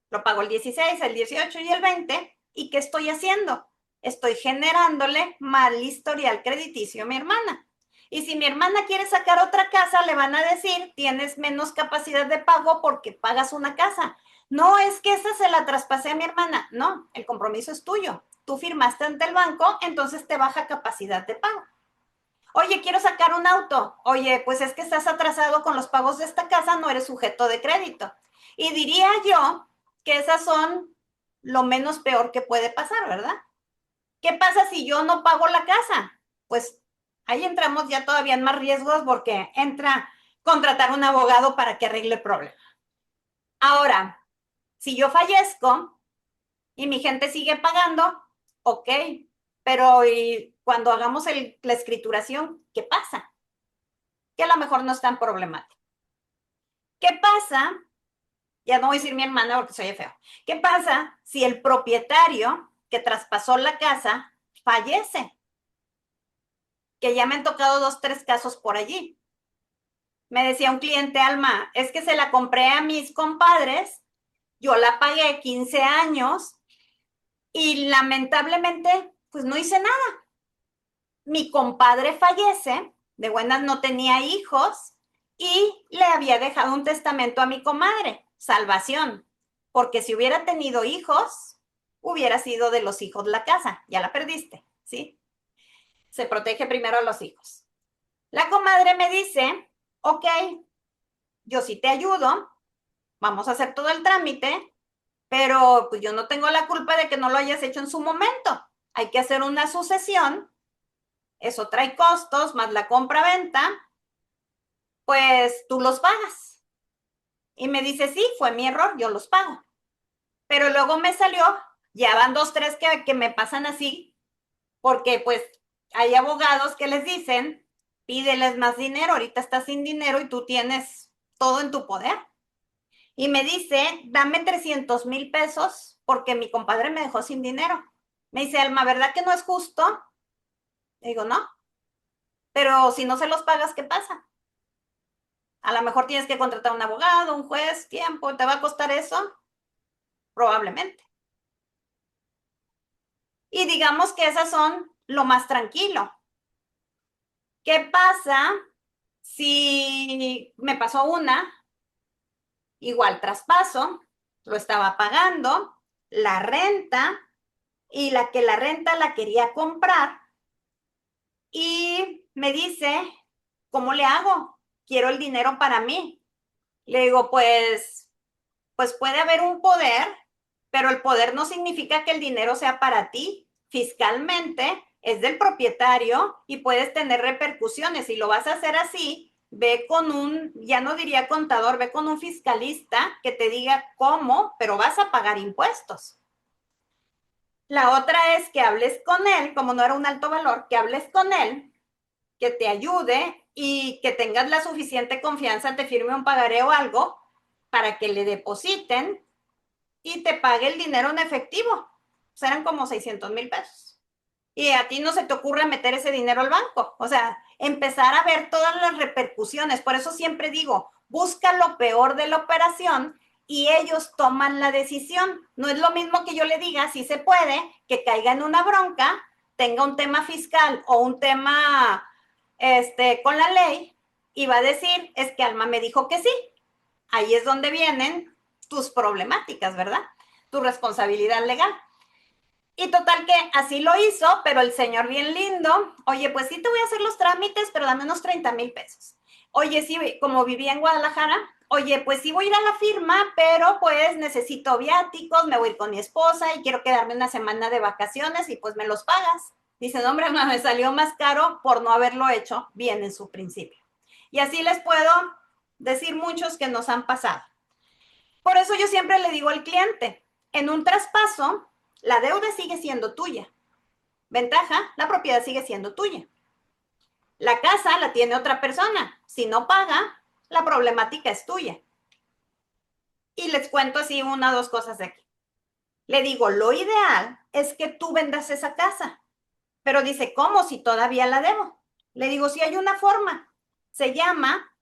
Lo pago el 16, el 18 y el 20. ¿Y qué estoy haciendo? Estoy generándole mal historial crediticio a mi hermana. Y si mi hermana quiere sacar otra casa, le van a decir, tienes menos capacidad de pago porque pagas una casa. No, es que esa se la traspasé a mi hermana. No, el compromiso es tuyo. Tú firmaste ante el banco, entonces te baja capacidad de pago. Oye, quiero sacar un auto. Oye, pues es que estás atrasado con los pagos de esta casa, no eres sujeto de crédito. Y diría yo que esas son lo menos peor que puede pasar, ¿verdad? ¿Qué pasa si yo no pago la casa? Pues ahí entramos ya todavía en más riesgos porque entra contratar un abogado para que arregle el problema. Ahora, si yo fallezco y mi gente sigue pagando, ok, pero ¿y cuando hagamos la escrituración, qué pasa? Que a lo mejor no es tan problemático. ¿Qué pasa? Ya no voy a decir mi hermana porque soy feo. ¿Qué pasa si el propietario que traspasó la casa fallece? Que ya me han tocado 2, 3 casos por allí. Me decía un cliente, Alma, es que se la compré a mis compadres, yo la pagué 15 años y lamentablemente pues no hice nada. Mi compadre fallece, de buenas no tenía hijos y le había dejado un testamento a mi comadre, salvación, porque si hubiera tenido hijos, hubiera sido de los hijos la casa, ya la perdiste, ¿sí? Se protege primero a los hijos. La comadre me dice, ok, yo sí te ayudo, vamos a hacer todo el trámite, pero pues yo no tengo la culpa de que no lo hayas hecho en su momento. Hay que hacer una sucesión, eso trae costos, más la compra-venta, pues tú los pagas. Y me dice, sí, fue mi error, yo los pago. Pero luego me salió, ya van 2, 3 que me pasan así, porque pues hay abogados que les dicen, pídeles más dinero, ahorita estás sin dinero y tú tienes todo en tu poder. Y me dice, dame 300,000 pesos porque mi compadre me dejó sin dinero. Me dice, Alma, ¿verdad que no es justo? Le digo, no, pero si no se los pagas, ¿qué pasa? A lo mejor tienes que contratar un abogado, un juez, tiempo, ¿te va a costar eso? Probablemente. Y digamos que esas son lo más tranquilo. ¿Qué pasa si me pasó una, igual traspaso, lo estaba pagando, la renta, y la renta la quería comprar, y me dice, ¿cómo le hago? Quiero el dinero para mí. Le digo, pues puede haber un poder, pero el poder no significa que el dinero sea para ti. Fiscalmente es del propietario y puedes tener repercusiones. Si lo vas a hacer así, ve con ya no diría contador, ve con un fiscalista que te diga cómo, pero vas a pagar impuestos. La otra es que hables con él, como no era un alto valor, que hables con él, que te ayude y que tengas la suficiente confianza, te firme un pagaré o algo para que le depositen y te pague el dinero en efectivo. Serán como 600,000 pesos. Y a ti no se te ocurre meter ese dinero al banco. O sea, empezar a ver todas las repercusiones. Por eso siempre digo, busca lo peor de la operación y ellos toman la decisión. No es lo mismo que yo le diga, si se puede, que caiga en una bronca, tenga un tema fiscal o un tema con la ley y va a decir, es que Alma me dijo que sí. Ahí es donde vienen tus problemáticas, ¿verdad? Tu responsabilidad legal. Y total que así lo hizo, pero el señor bien lindo, oye, pues sí te voy a hacer los trámites, pero dame unos 30,000 pesos. oye, sí, como vivía en Guadalajara, oye, pues sí voy a ir a la firma, pero pues necesito viáticos, me voy a ir con mi esposa y quiero quedarme una semana de vacaciones y pues me los pagas. Dice, no, hombre, me salió más caro por no haberlo hecho bien en su principio. Y así les puedo decir muchos que nos han pasado. Por eso yo siempre le digo al cliente, en un traspaso, la deuda sigue siendo tuya. Ventaja, la propiedad sigue siendo tuya. La casa la tiene otra persona. Si no paga, la problemática es tuya. Y les cuento así una o dos cosas de aquí. Le digo, lo ideal es que tú vendas esa casa. Pero dice, ¿cómo si todavía la debo? Le digo, si hay una forma. Se llama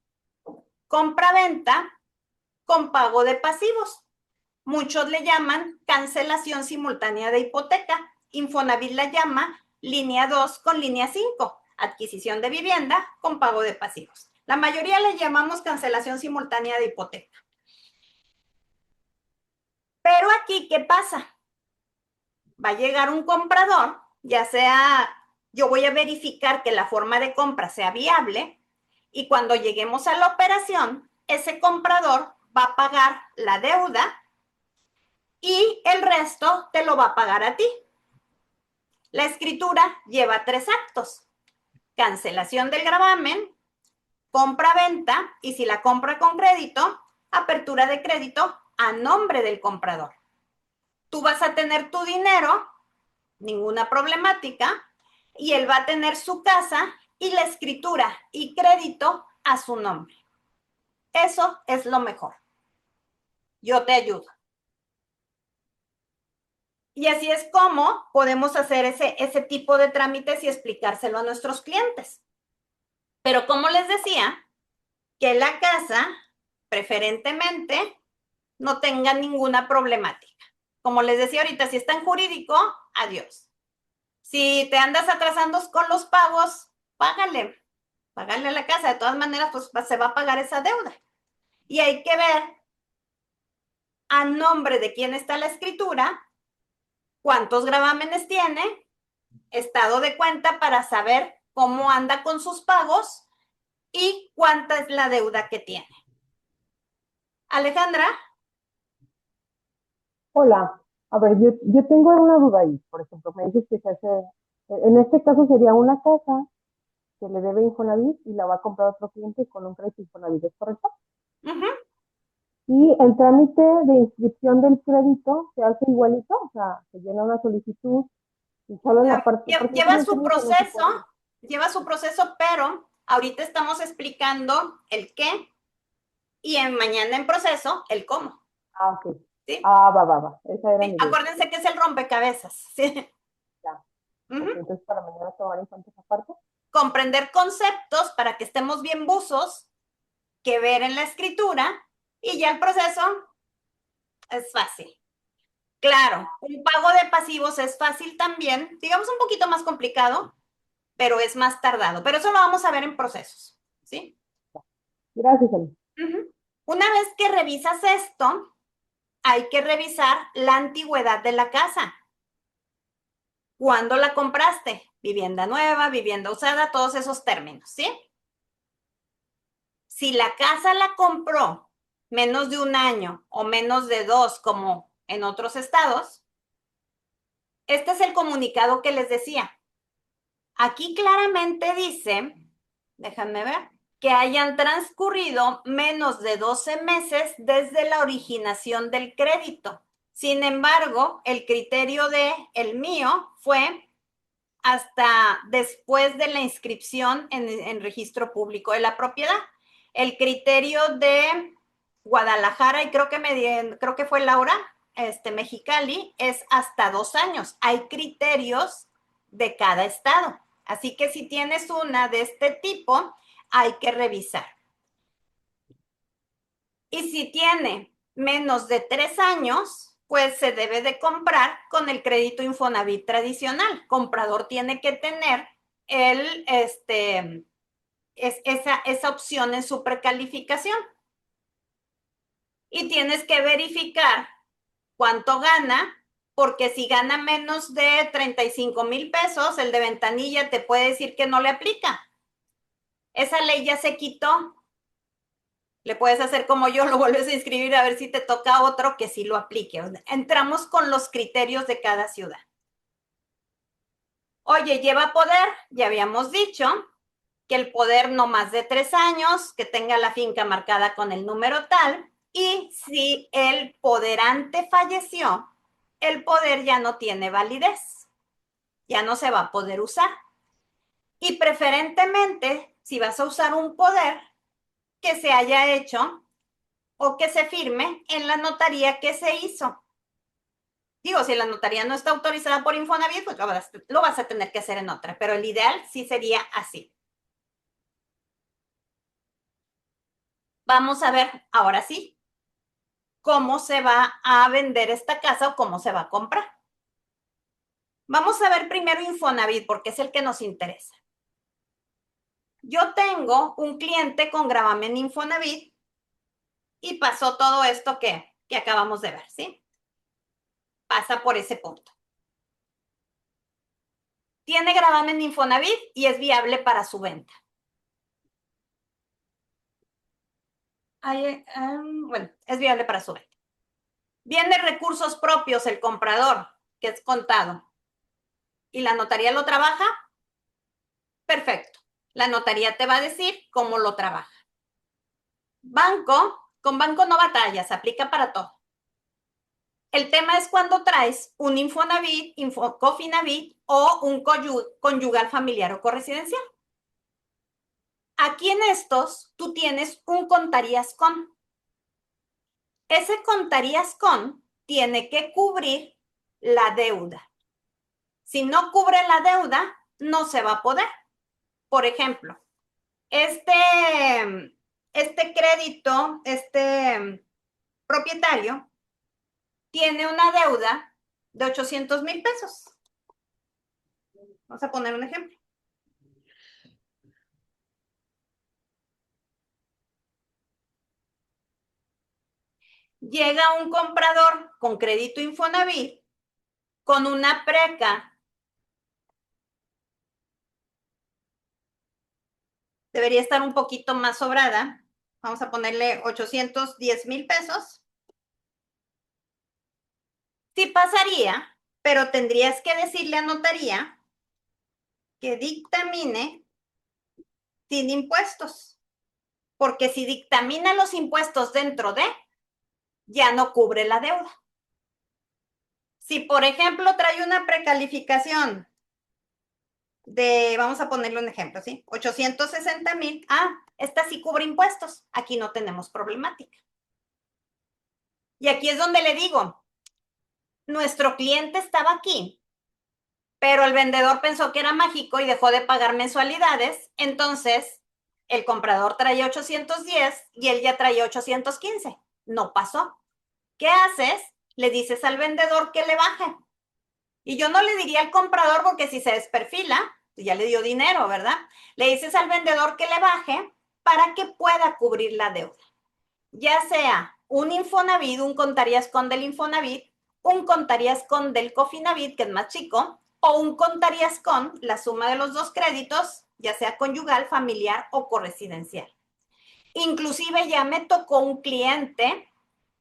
compra-venta con pago de pasivos. Muchos le llaman cancelación simultánea de hipoteca. Infonavit la llama línea 2 con línea 5, adquisición de vivienda con pago de pasivos. La mayoría le llamamos cancelación simultánea de hipoteca. Pero aquí, ¿qué pasa? Va a llegar un comprador, ya sea, yo voy a verificar que la forma de compra sea viable y cuando lleguemos a la operación, ese comprador va a pagar la deuda y el resto te lo va a pagar a ti. La escritura lleva 3 actos: cancelación del gravamen, compra-venta y si la compra con crédito, apertura de crédito a nombre del comprador. Tú vas a tener tu dinero, ninguna problemática, y él va a tener su casa y la escritura y crédito a su nombre. Eso es lo mejor. Yo te ayudo. Y así es como podemos hacer ese tipo de trámites y explicárselo a nuestros clientes. Pero como les decía, que la casa preferentemente no tenga ninguna problemática. Como les decía ahorita, si está en jurídico, adiós. Si te andas atrasando con los pagos, págale a la casa. De todas maneras, pues se va a pagar esa deuda. Y hay que ver a nombre de quién está la escritura, cuántos gravámenes tiene, estado de cuenta para saber cómo anda con sus pagos y cuánta es la deuda que tiene. Alejandra. Hola, a ver, yo tengo una duda ahí. Por ejemplo, me dices que se hace, en este caso sería una casa que le debe Infonavit y la va a comprar otro cliente con un crédito Infonavit, ¿es correcto? Uh-huh. Y el trámite de inscripción del crédito se hace igualito, o sea, se llena una solicitud y solo en la parte, porque yo Lleva tengo su entendido que no se puede. proceso, pero ahorita estamos explicando el qué y mañana en proceso el cómo. Ah, ok. ¿Sí? Ah, va. Esa era Sí, mi duda. acuérdense que es el rompecabezas. ¿Sí? Ya. Ok, Uh-huh. entonces para mañana tomar en cuenta esa parte. Comprender conceptos para que estemos bien buzos, que ver en la escritura y ya el proceso es fácil. Claro, un pago de pasivos es fácil también, digamos un poquito más complicado, pero es más tardado. Pero eso lo vamos a ver en procesos, ¿sí? Gracias, Ali. Uh-huh. Una vez que revisas esto, hay que revisar la antigüedad de la casa. ¿Cuándo la compraste? Vivienda nueva, vivienda usada, todos esos términos, ¿sí? Si la casa la compró menos de 1 año o menos de 2, como en otros estados, este es el comunicado que les decía. Aquí claramente dice, déjame ver, que hayan transcurrido menos de 12 meses desde la originación del crédito. Sin embargo, el criterio de el mío fue hasta después de la inscripción en registro público de la propiedad. El criterio de Guadalajara, y creo que fue Laura, Mexicali, es hasta 2 años. Hay criterios de cada estado. Así que si tienes una de este tipo, hay que revisar. Y si tiene menos de 3 años, pues se debe de comprar con el crédito Infonavit tradicional. Comprador tiene que tener esa opción en su precalificación. Y tienes que verificar cuánto gana, porque si gana menos de 35,000 pesos, el de ventanilla te puede decir que no le aplica. Esa ley ya se quitó Le puedes hacer como yo, lo vuelves a inscribir a ver si te toca otro que sí lo aplique. Entramos con los criterios de cada ciudad. Oye, lleva poder, ya habíamos dicho que el poder no más de 3 años, que tenga la finca marcada con el número tal, y si el poderante falleció, el poder ya no tiene validez, ya no se va a poder usar. Y preferentemente, si vas a usar un poder, que se haya hecho o que se firme en la notaría que se hizo. Digo, si la notaría no está autorizada por Infonavit, pues lo vas a tener que hacer en otra, pero el ideal sí sería así. Vamos a ver, ahora sí, cómo se va a vender esta casa o cómo se va a comprar. Vamos a ver primero Infonavit, porque es el que nos interesa. Yo tengo un cliente con gravamen Infonavit y pasó todo esto que acabamos de ver, ¿sí? Pasa por ese punto. Tiene gravamen Infonavit y es viable para su venta. Bueno, es viable para su venta. Viene recursos propios el comprador, que es contado, y la notaría lo trabaja, perfecto. La notaría te va a decir cómo lo trabaja. Banco, con banco no batallas, aplica para todo. El tema es cuando traes un Infonavit, Cofinavit o un conyugal familiar o corresidencial. Aquí en estos, tú tienes un contarías con. Ese contarías con tiene que cubrir la deuda. Si no cubre la deuda, no se va a poder. Por ejemplo, este crédito, propietario, tiene una deuda de 800,000 pesos. Vamos a poner un ejemplo. Llega un comprador con crédito Infonavit con una preca. Debería estar un poquito más sobrada. Vamos a ponerle 810,000 pesos. Sí pasaría, pero tendrías que decirle a notaría que dictamine sin impuestos. Porque si dictamina los impuestos dentro de, ya no cubre la deuda. Si, por ejemplo, trae una precalificación de, vamos a ponerle un ejemplo, ¿sí? 860,000, esta sí cubre impuestos, aquí no tenemos problemática. Y aquí es donde le digo, nuestro cliente estaba aquí, pero el vendedor pensó que era mágico y dejó de pagar mensualidades, entonces el comprador traía 810 y él ya traía 815. No pasó. ¿Qué haces? Le dices al vendedor que le baje. Y yo no le diría al comprador porque si se desperfila, ya le dio dinero, ¿verdad? Le dices al vendedor que le baje para que pueda cubrir la deuda. Ya sea un Infonavit, un contarías con del Infonavit, un contarías con del Cofinavit, que es más chico, o un contarías con la suma de los dos créditos, ya sea conyugal, familiar o corresidencial. Inclusive ya me tocó un cliente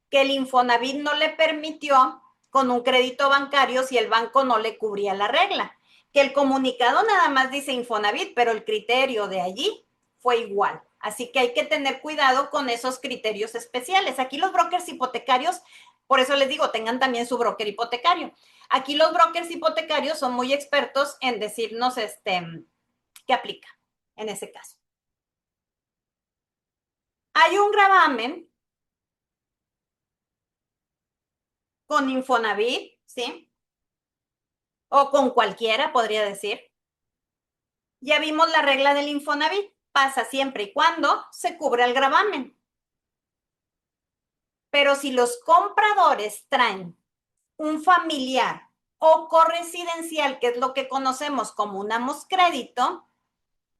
que el Infonavit no le permitió con un crédito bancario si el banco no le cubría la regla. Que el comunicado nada más dice Infonavit, pero el criterio de allí fue igual. Así que hay que tener cuidado con esos criterios especiales. Aquí los brokers hipotecarios, por eso les digo, tengan también su broker hipotecario. Aquí los brokers hipotecarios son muy expertos en decirnos qué aplica en ese caso. Hay un gravamen con Infonavit, ¿sí? O con cualquiera, podría decir. Ya vimos la regla del Infonavit. Pasa siempre y cuando se cubre el gravamen. Pero si los compradores traen un familiar o corresidencial, que es lo que conocemos como un crédito,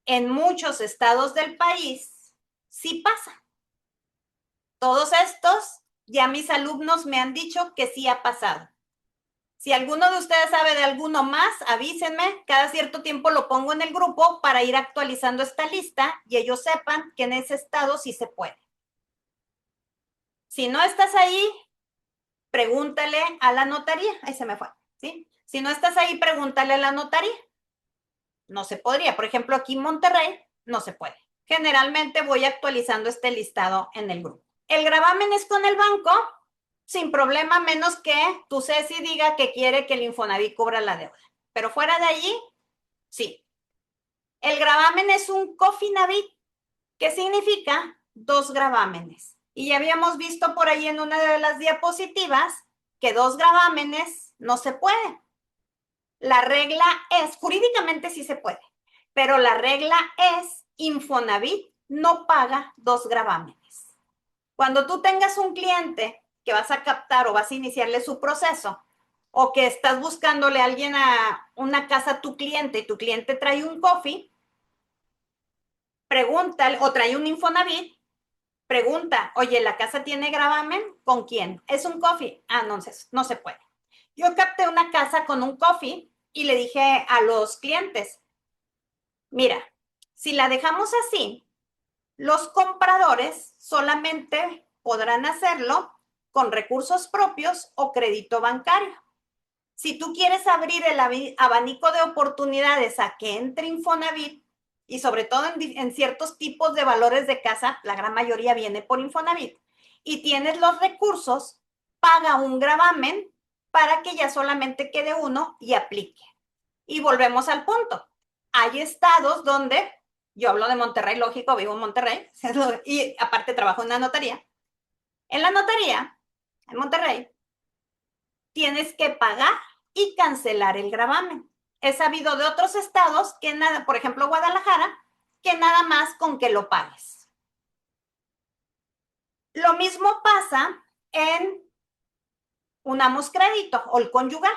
en muchos estados del país sí pasa. Todos estos, ya mis alumnos me han dicho que sí ha pasado. Si alguno de ustedes sabe de alguno más, avísenme. Cada cierto tiempo lo pongo en el grupo para ir actualizando esta lista y ellos sepan que en ese estado sí se puede. Si no estás ahí, pregúntale a la notaría. Ahí se me fue, ¿sí? Si no estás ahí, pregúntale a la notaría. No se podría. Por ejemplo, aquí en Monterrey no se puede. Generalmente voy actualizando este listado en el grupo. El gravamen es con el banco, sin problema, menos que tu Ceci diga que quiere que el Infonavit cubra la deuda. Pero fuera de allí, sí. El gravamen es un Cofinavit, que significa 2 gravámenes. Y ya habíamos visto por ahí en una de las diapositivas que 2 gravámenes no se puede. La regla es, jurídicamente sí se puede, pero la regla es Infonavit no paga 2 gravámenes. Cuando tú tengas un cliente que vas a captar o vas a iniciarle su proceso, o que estás buscándole a alguien a una casa a tu cliente y tu cliente trae un coffee, pregúntale, o trae un Infonavit, pregunta, oye, ¿la casa tiene gravamen? ¿Con quién? ¿Es un coffee? Ah, no se puede. Yo capté una casa con un coffee y le dije a los clientes, mira, si la dejamos así, los compradores solamente podrán hacerlo con recursos propios o crédito bancario. Si tú quieres abrir el abanico de oportunidades a que entre Infonavit, y sobre todo en ciertos tipos de valores de casa, la gran mayoría viene por Infonavit, y tienes los recursos, paga un gravamen para que ya solamente quede uno y aplique. Y volvemos al punto. Hay estados donde, yo hablo de Monterrey, lógico, vivo en Monterrey, y aparte trabajo en una notaría. En la notaría, en Monterrey, tienes que pagar y cancelar el gravamen. He sabido de otros estados que nada, por ejemplo Guadalajara, que nada más con que lo pagues. Lo mismo pasa en Unamos Crédito o el conyugal.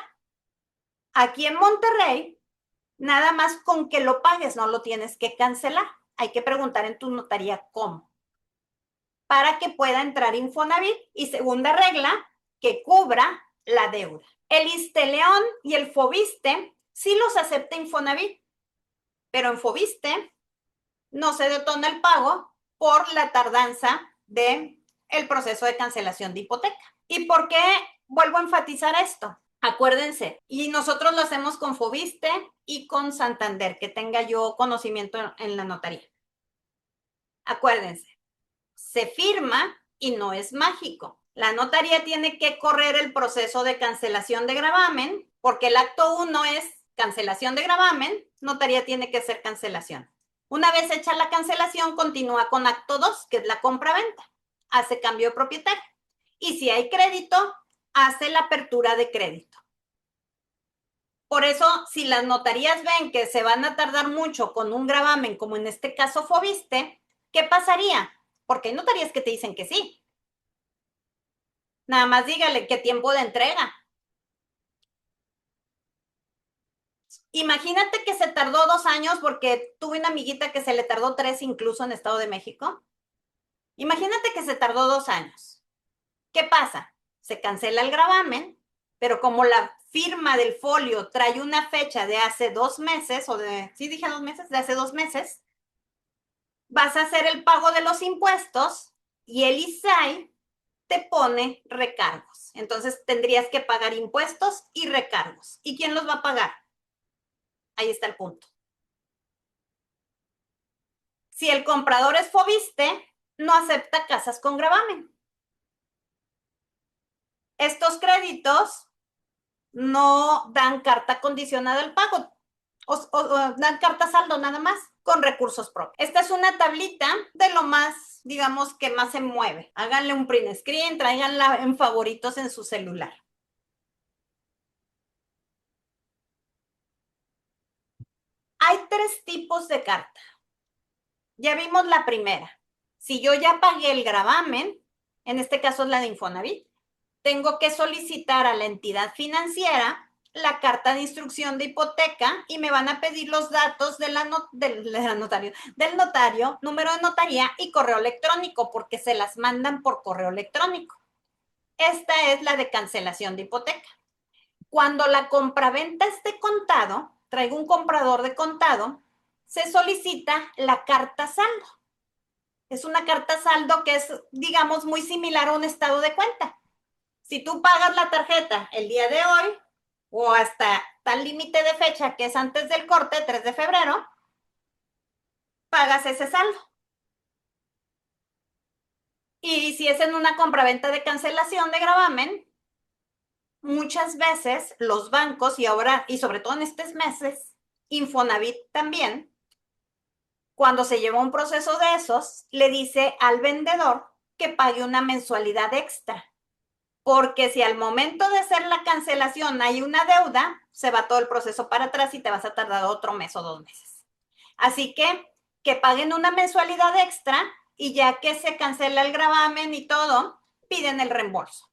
Aquí en Monterrey, nada más con que lo pagues, no lo tienes que cancelar. Hay que preguntar en tu notaría cómo. Para que pueda entrar Infonavit. Y segunda regla, que cubra la deuda. El ISSSTE-León y el FOBISSSTE sí los acepta Infonavit, pero en FOBISSSTE no se detona el pago por la tardanza del proceso de cancelación de hipoteca. ¿Y por qué vuelvo a enfatizar esto? Acuérdense, y nosotros lo hacemos con FOBISSSTE y con Santander, que tenga yo conocimiento en la notaría. Acuérdense, se firma y no es mágico. La notaría tiene que correr el proceso de cancelación de gravamen, porque el acto 1 es cancelación de gravamen, notaría tiene que hacer cancelación. Una vez hecha la cancelación, continúa con acto 2, que es la compra-venta. Hace cambio de propietario. Y si hay crédito, hace la apertura de crédito. Por eso, si las notarías ven que se van a tardar mucho con un gravamen, como en este caso FOBISSSTE, ¿qué pasaría? Porque hay notarías que te dicen que sí. Nada más dígale qué tiempo de entrega. Imagínate que se tardó 2 años porque tuve una amiguita que se le tardó 3 incluso en Estado de México. Imagínate que se tardó 2 años. ¿Qué pasa? Se cancela el gravamen, pero como la firma del folio trae una fecha de hace 2 meses, o de, sí dije 2 meses, de hace 2 meses, vas a hacer el pago de los impuestos y el ISAI te pone recargos. Entonces tendrías que pagar impuestos y recargos. ¿Y quién los va a pagar? Ahí está el punto. Si el comprador es FOBISSSTE, no acepta casas con gravamen. Estos créditos no dan carta condicionada al pago, o dan carta saldo nada más con recursos propios. Esta es una tablita de lo más, digamos, que más se mueve. Háganle un print screen, tráiganla en favoritos en su celular. Hay 3 tipos de carta. Ya vimos la primera. Si yo ya pagué el gravamen, en este caso es la de Infonavit, tengo que solicitar a la entidad financiera la carta de instrucción de hipoteca y me van a pedir los datos del notario, número de notaría y correo electrónico, porque se las mandan por correo electrónico. Esta es la de cancelación de hipoteca. Cuando la compraventa esté contado, traigo un comprador de contado, se solicita la carta saldo. Es una carta saldo que es, digamos, muy similar a un estado de cuenta. Si tú pagas la tarjeta el día de hoy o hasta tal límite de fecha que es antes del corte, 3 de febrero, pagas ese saldo. Y si es en una compraventa de cancelación de gravamen, muchas veces los bancos, y ahora, y sobre todo en estos meses, Infonavit también, cuando se lleva un proceso de esos, le dice al vendedor que pague una mensualidad extra. Porque si al momento de hacer la cancelación hay una deuda, se va todo el proceso para atrás y te vas a tardar otro mes o 2 meses. Así que paguen una mensualidad extra y ya que se cancela el gravamen y todo, piden el reembolso.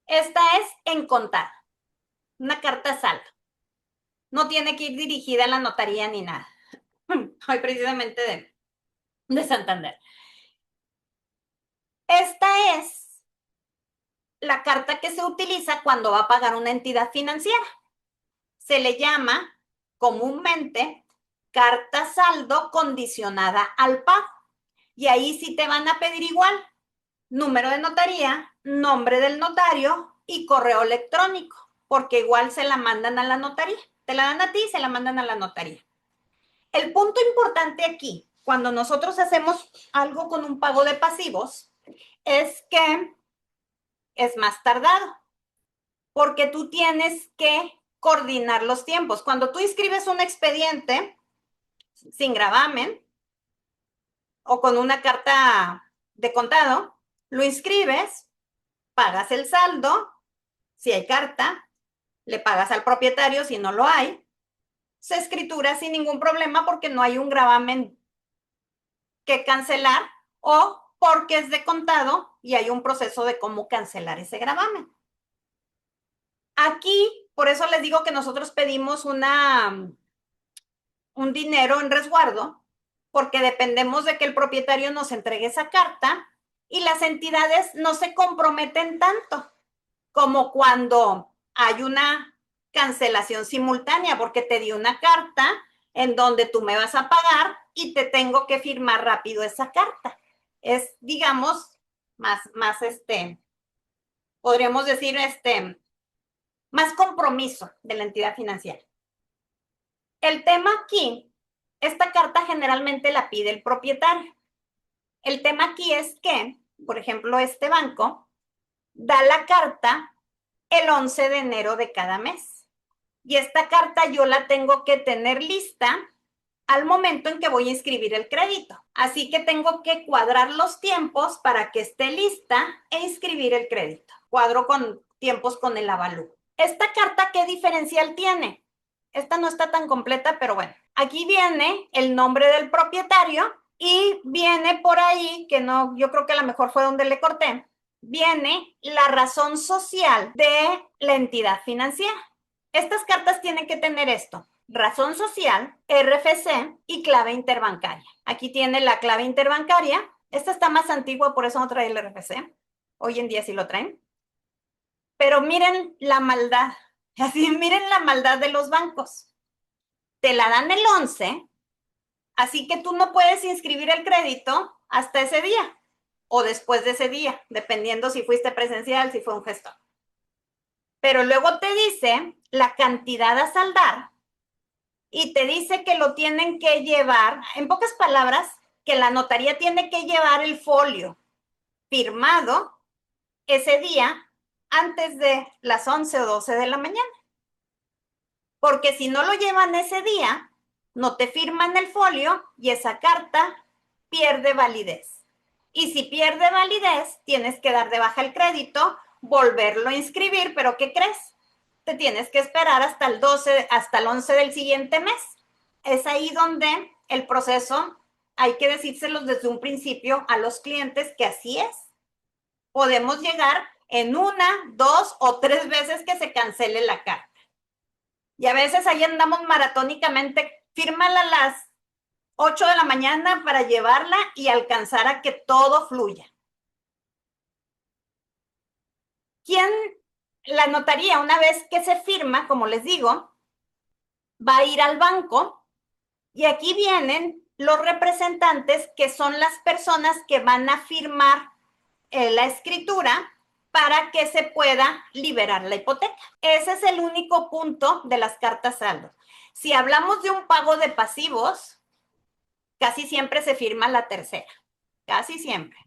Esta es en contado, una carta saldo. No tiene que ir dirigida a la notaría ni nada. Hoy precisamente de Santander. Esta es la carta que se utiliza cuando va a pagar una entidad financiera. Se le llama comúnmente carta saldo condicionada al pago. Y ahí sí te van a pedir igual número de notaría, nombre del notario y correo electrónico, porque igual se la mandan a la notaría. Te la dan a ti y se la mandan a la notaría. El punto importante aquí, cuando nosotros hacemos algo con un pago de pasivos, es que es más tardado, porque tú tienes que coordinar los tiempos. Cuando tú inscribes un expediente sin gravamen o con una carta de contado, lo inscribes, pagas el saldo, si hay carta, le pagas al propietario si no lo hay, se escritura sin ningún problema porque no hay un gravamen que cancelar o porque es de contado y hay un proceso de cómo cancelar ese gravamen. Aquí, por eso les digo que nosotros pedimos un dinero en resguardo, porque dependemos de que el propietario nos entregue esa carta y las entidades no se comprometen tanto como cuando hay una cancelación simultánea, porque te di una carta en donde tú me vas a pagar y te tengo que firmar rápido esa carta. Es, digamos, más podríamos decir, más compromiso de la entidad financiera. El tema aquí, esta carta generalmente la pide el propietario. El tema aquí es que, por ejemplo, este banco da la carta el 11 de enero de cada mes. Y esta carta yo la tengo que tener lista al momento en que voy a inscribir el crédito. Así que tengo que cuadrar los tiempos para que esté lista e inscribir el crédito. Cuadro con tiempos con el avalúo. ¿Esta carta qué diferencial tiene? Esta no está tan completa, pero bueno. Aquí viene el nombre del propietario y viene por ahí, que no, yo creo que a lo mejor fue donde le corté, viene la razón social de la entidad financiera. Estas cartas tienen que tener esto: razón social, RFC y clave interbancaria. Aquí tiene la clave interbancaria. Esta está más antigua, por eso no trae el RFC. Hoy en día sí lo traen. Pero miren la maldad. Así, miren la maldad de los bancos. Te la dan el 11, así que tú no puedes inscribir el crédito hasta ese día o después de ese día, dependiendo si fuiste presencial, si fue un gestor. Pero luego te dice la cantidad a saldar y te dice que lo tienen que llevar, en pocas palabras, que la notaría tiene que llevar el folio firmado ese día antes de las 11 o 12 de la mañana. Porque si no lo llevan ese día, no te firman el folio y esa carta pierde validez. Y si pierde validez, tienes que dar de baja el crédito, volverlo a inscribir, pero ¿qué crees? Te tienes que esperar hasta el 12, hasta el 11 del siguiente mes. Es ahí donde el proceso, hay que decírselos desde un principio a los clientes que así es. Podemos llegar en 1, 2 o 3 veces que se cancele la carta. Y a veces ahí andamos maratónicamente, fírmala a las 8 de la mañana para llevarla y alcanzar a que todo fluya. ¿Quién la notaría? Una vez que se firma, como les digo, va a ir al banco y aquí vienen los representantes, que son las personas que van a firmar la escritura para que se pueda liberar la hipoteca. Ese es el único punto de las cartas saldo. Si hablamos de un pago de pasivos, casi siempre se firma la tercera, casi siempre.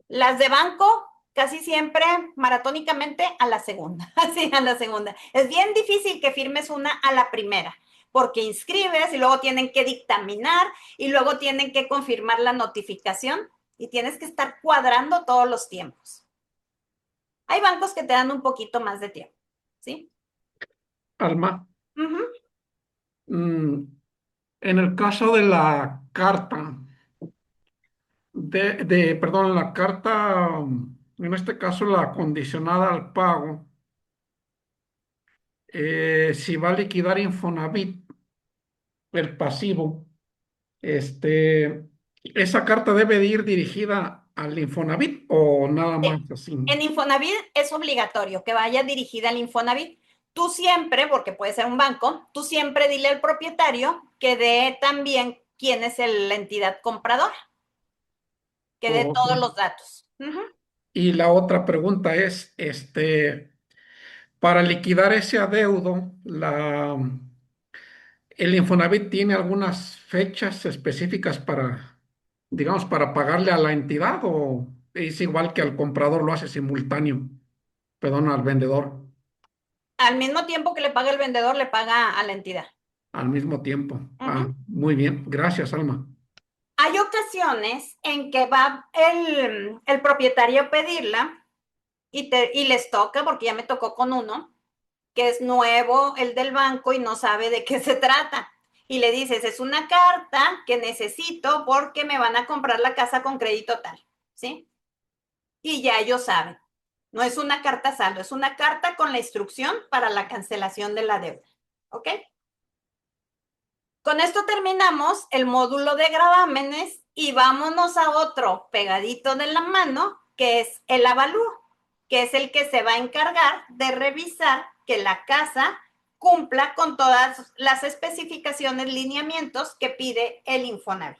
Las de banco, casi siempre maratónicamente a la segunda, así a la segunda. Es bien difícil que firmes una a la primera, porque inscribes y luego tienen que dictaminar y luego tienen que confirmar la notificación y tienes que estar cuadrando todos los tiempos. Hay bancos que te dan un poquito más de tiempo, ¿sí? Alma, en el caso de la carta, perdón, la carta, en este caso la condicionada al pago, si va a liquidar Infonavit el pasivo, ¿esa carta debe de ir dirigida al Infonavit o nada más así? En Infonavit es obligatorio que vaya dirigida al Infonavit. Tú siempre, porque puede ser un banco, tú siempre dile al propietario que dé también quién es la entidad compradora, que dé Ok. todos los datos. Y la otra pregunta es, para liquidar ese adeudo, el Infonavit tiene algunas fechas específicas para, digamos, para pagarle a la entidad o es igual que al comprador lo hace simultáneo, perdón, al vendedor Al mismo tiempo que le paga el vendedor, le paga a la entidad. al mismo tiempo. Ah, muy bien. Gracias, Alma. Hay ocasiones en que va el propietario a pedirla y les toca, porque ya me tocó con uno, que es nuevo, el del banco, y no sabe de qué se trata. Y le dices, es una carta que necesito porque me van a comprar la casa con crédito tal, ¿sí? Y ya ellos saben. No es una carta saldo, es una carta con la instrucción para la cancelación de la deuda, ¿ok? Con esto terminamos el módulo de gravámenes y vámonos a otro pegadito de la mano, que es el avalúo, que es el que se va a encargar de revisar que la casa cumpla con todas las especificaciones, lineamientos que pide el Infonavit.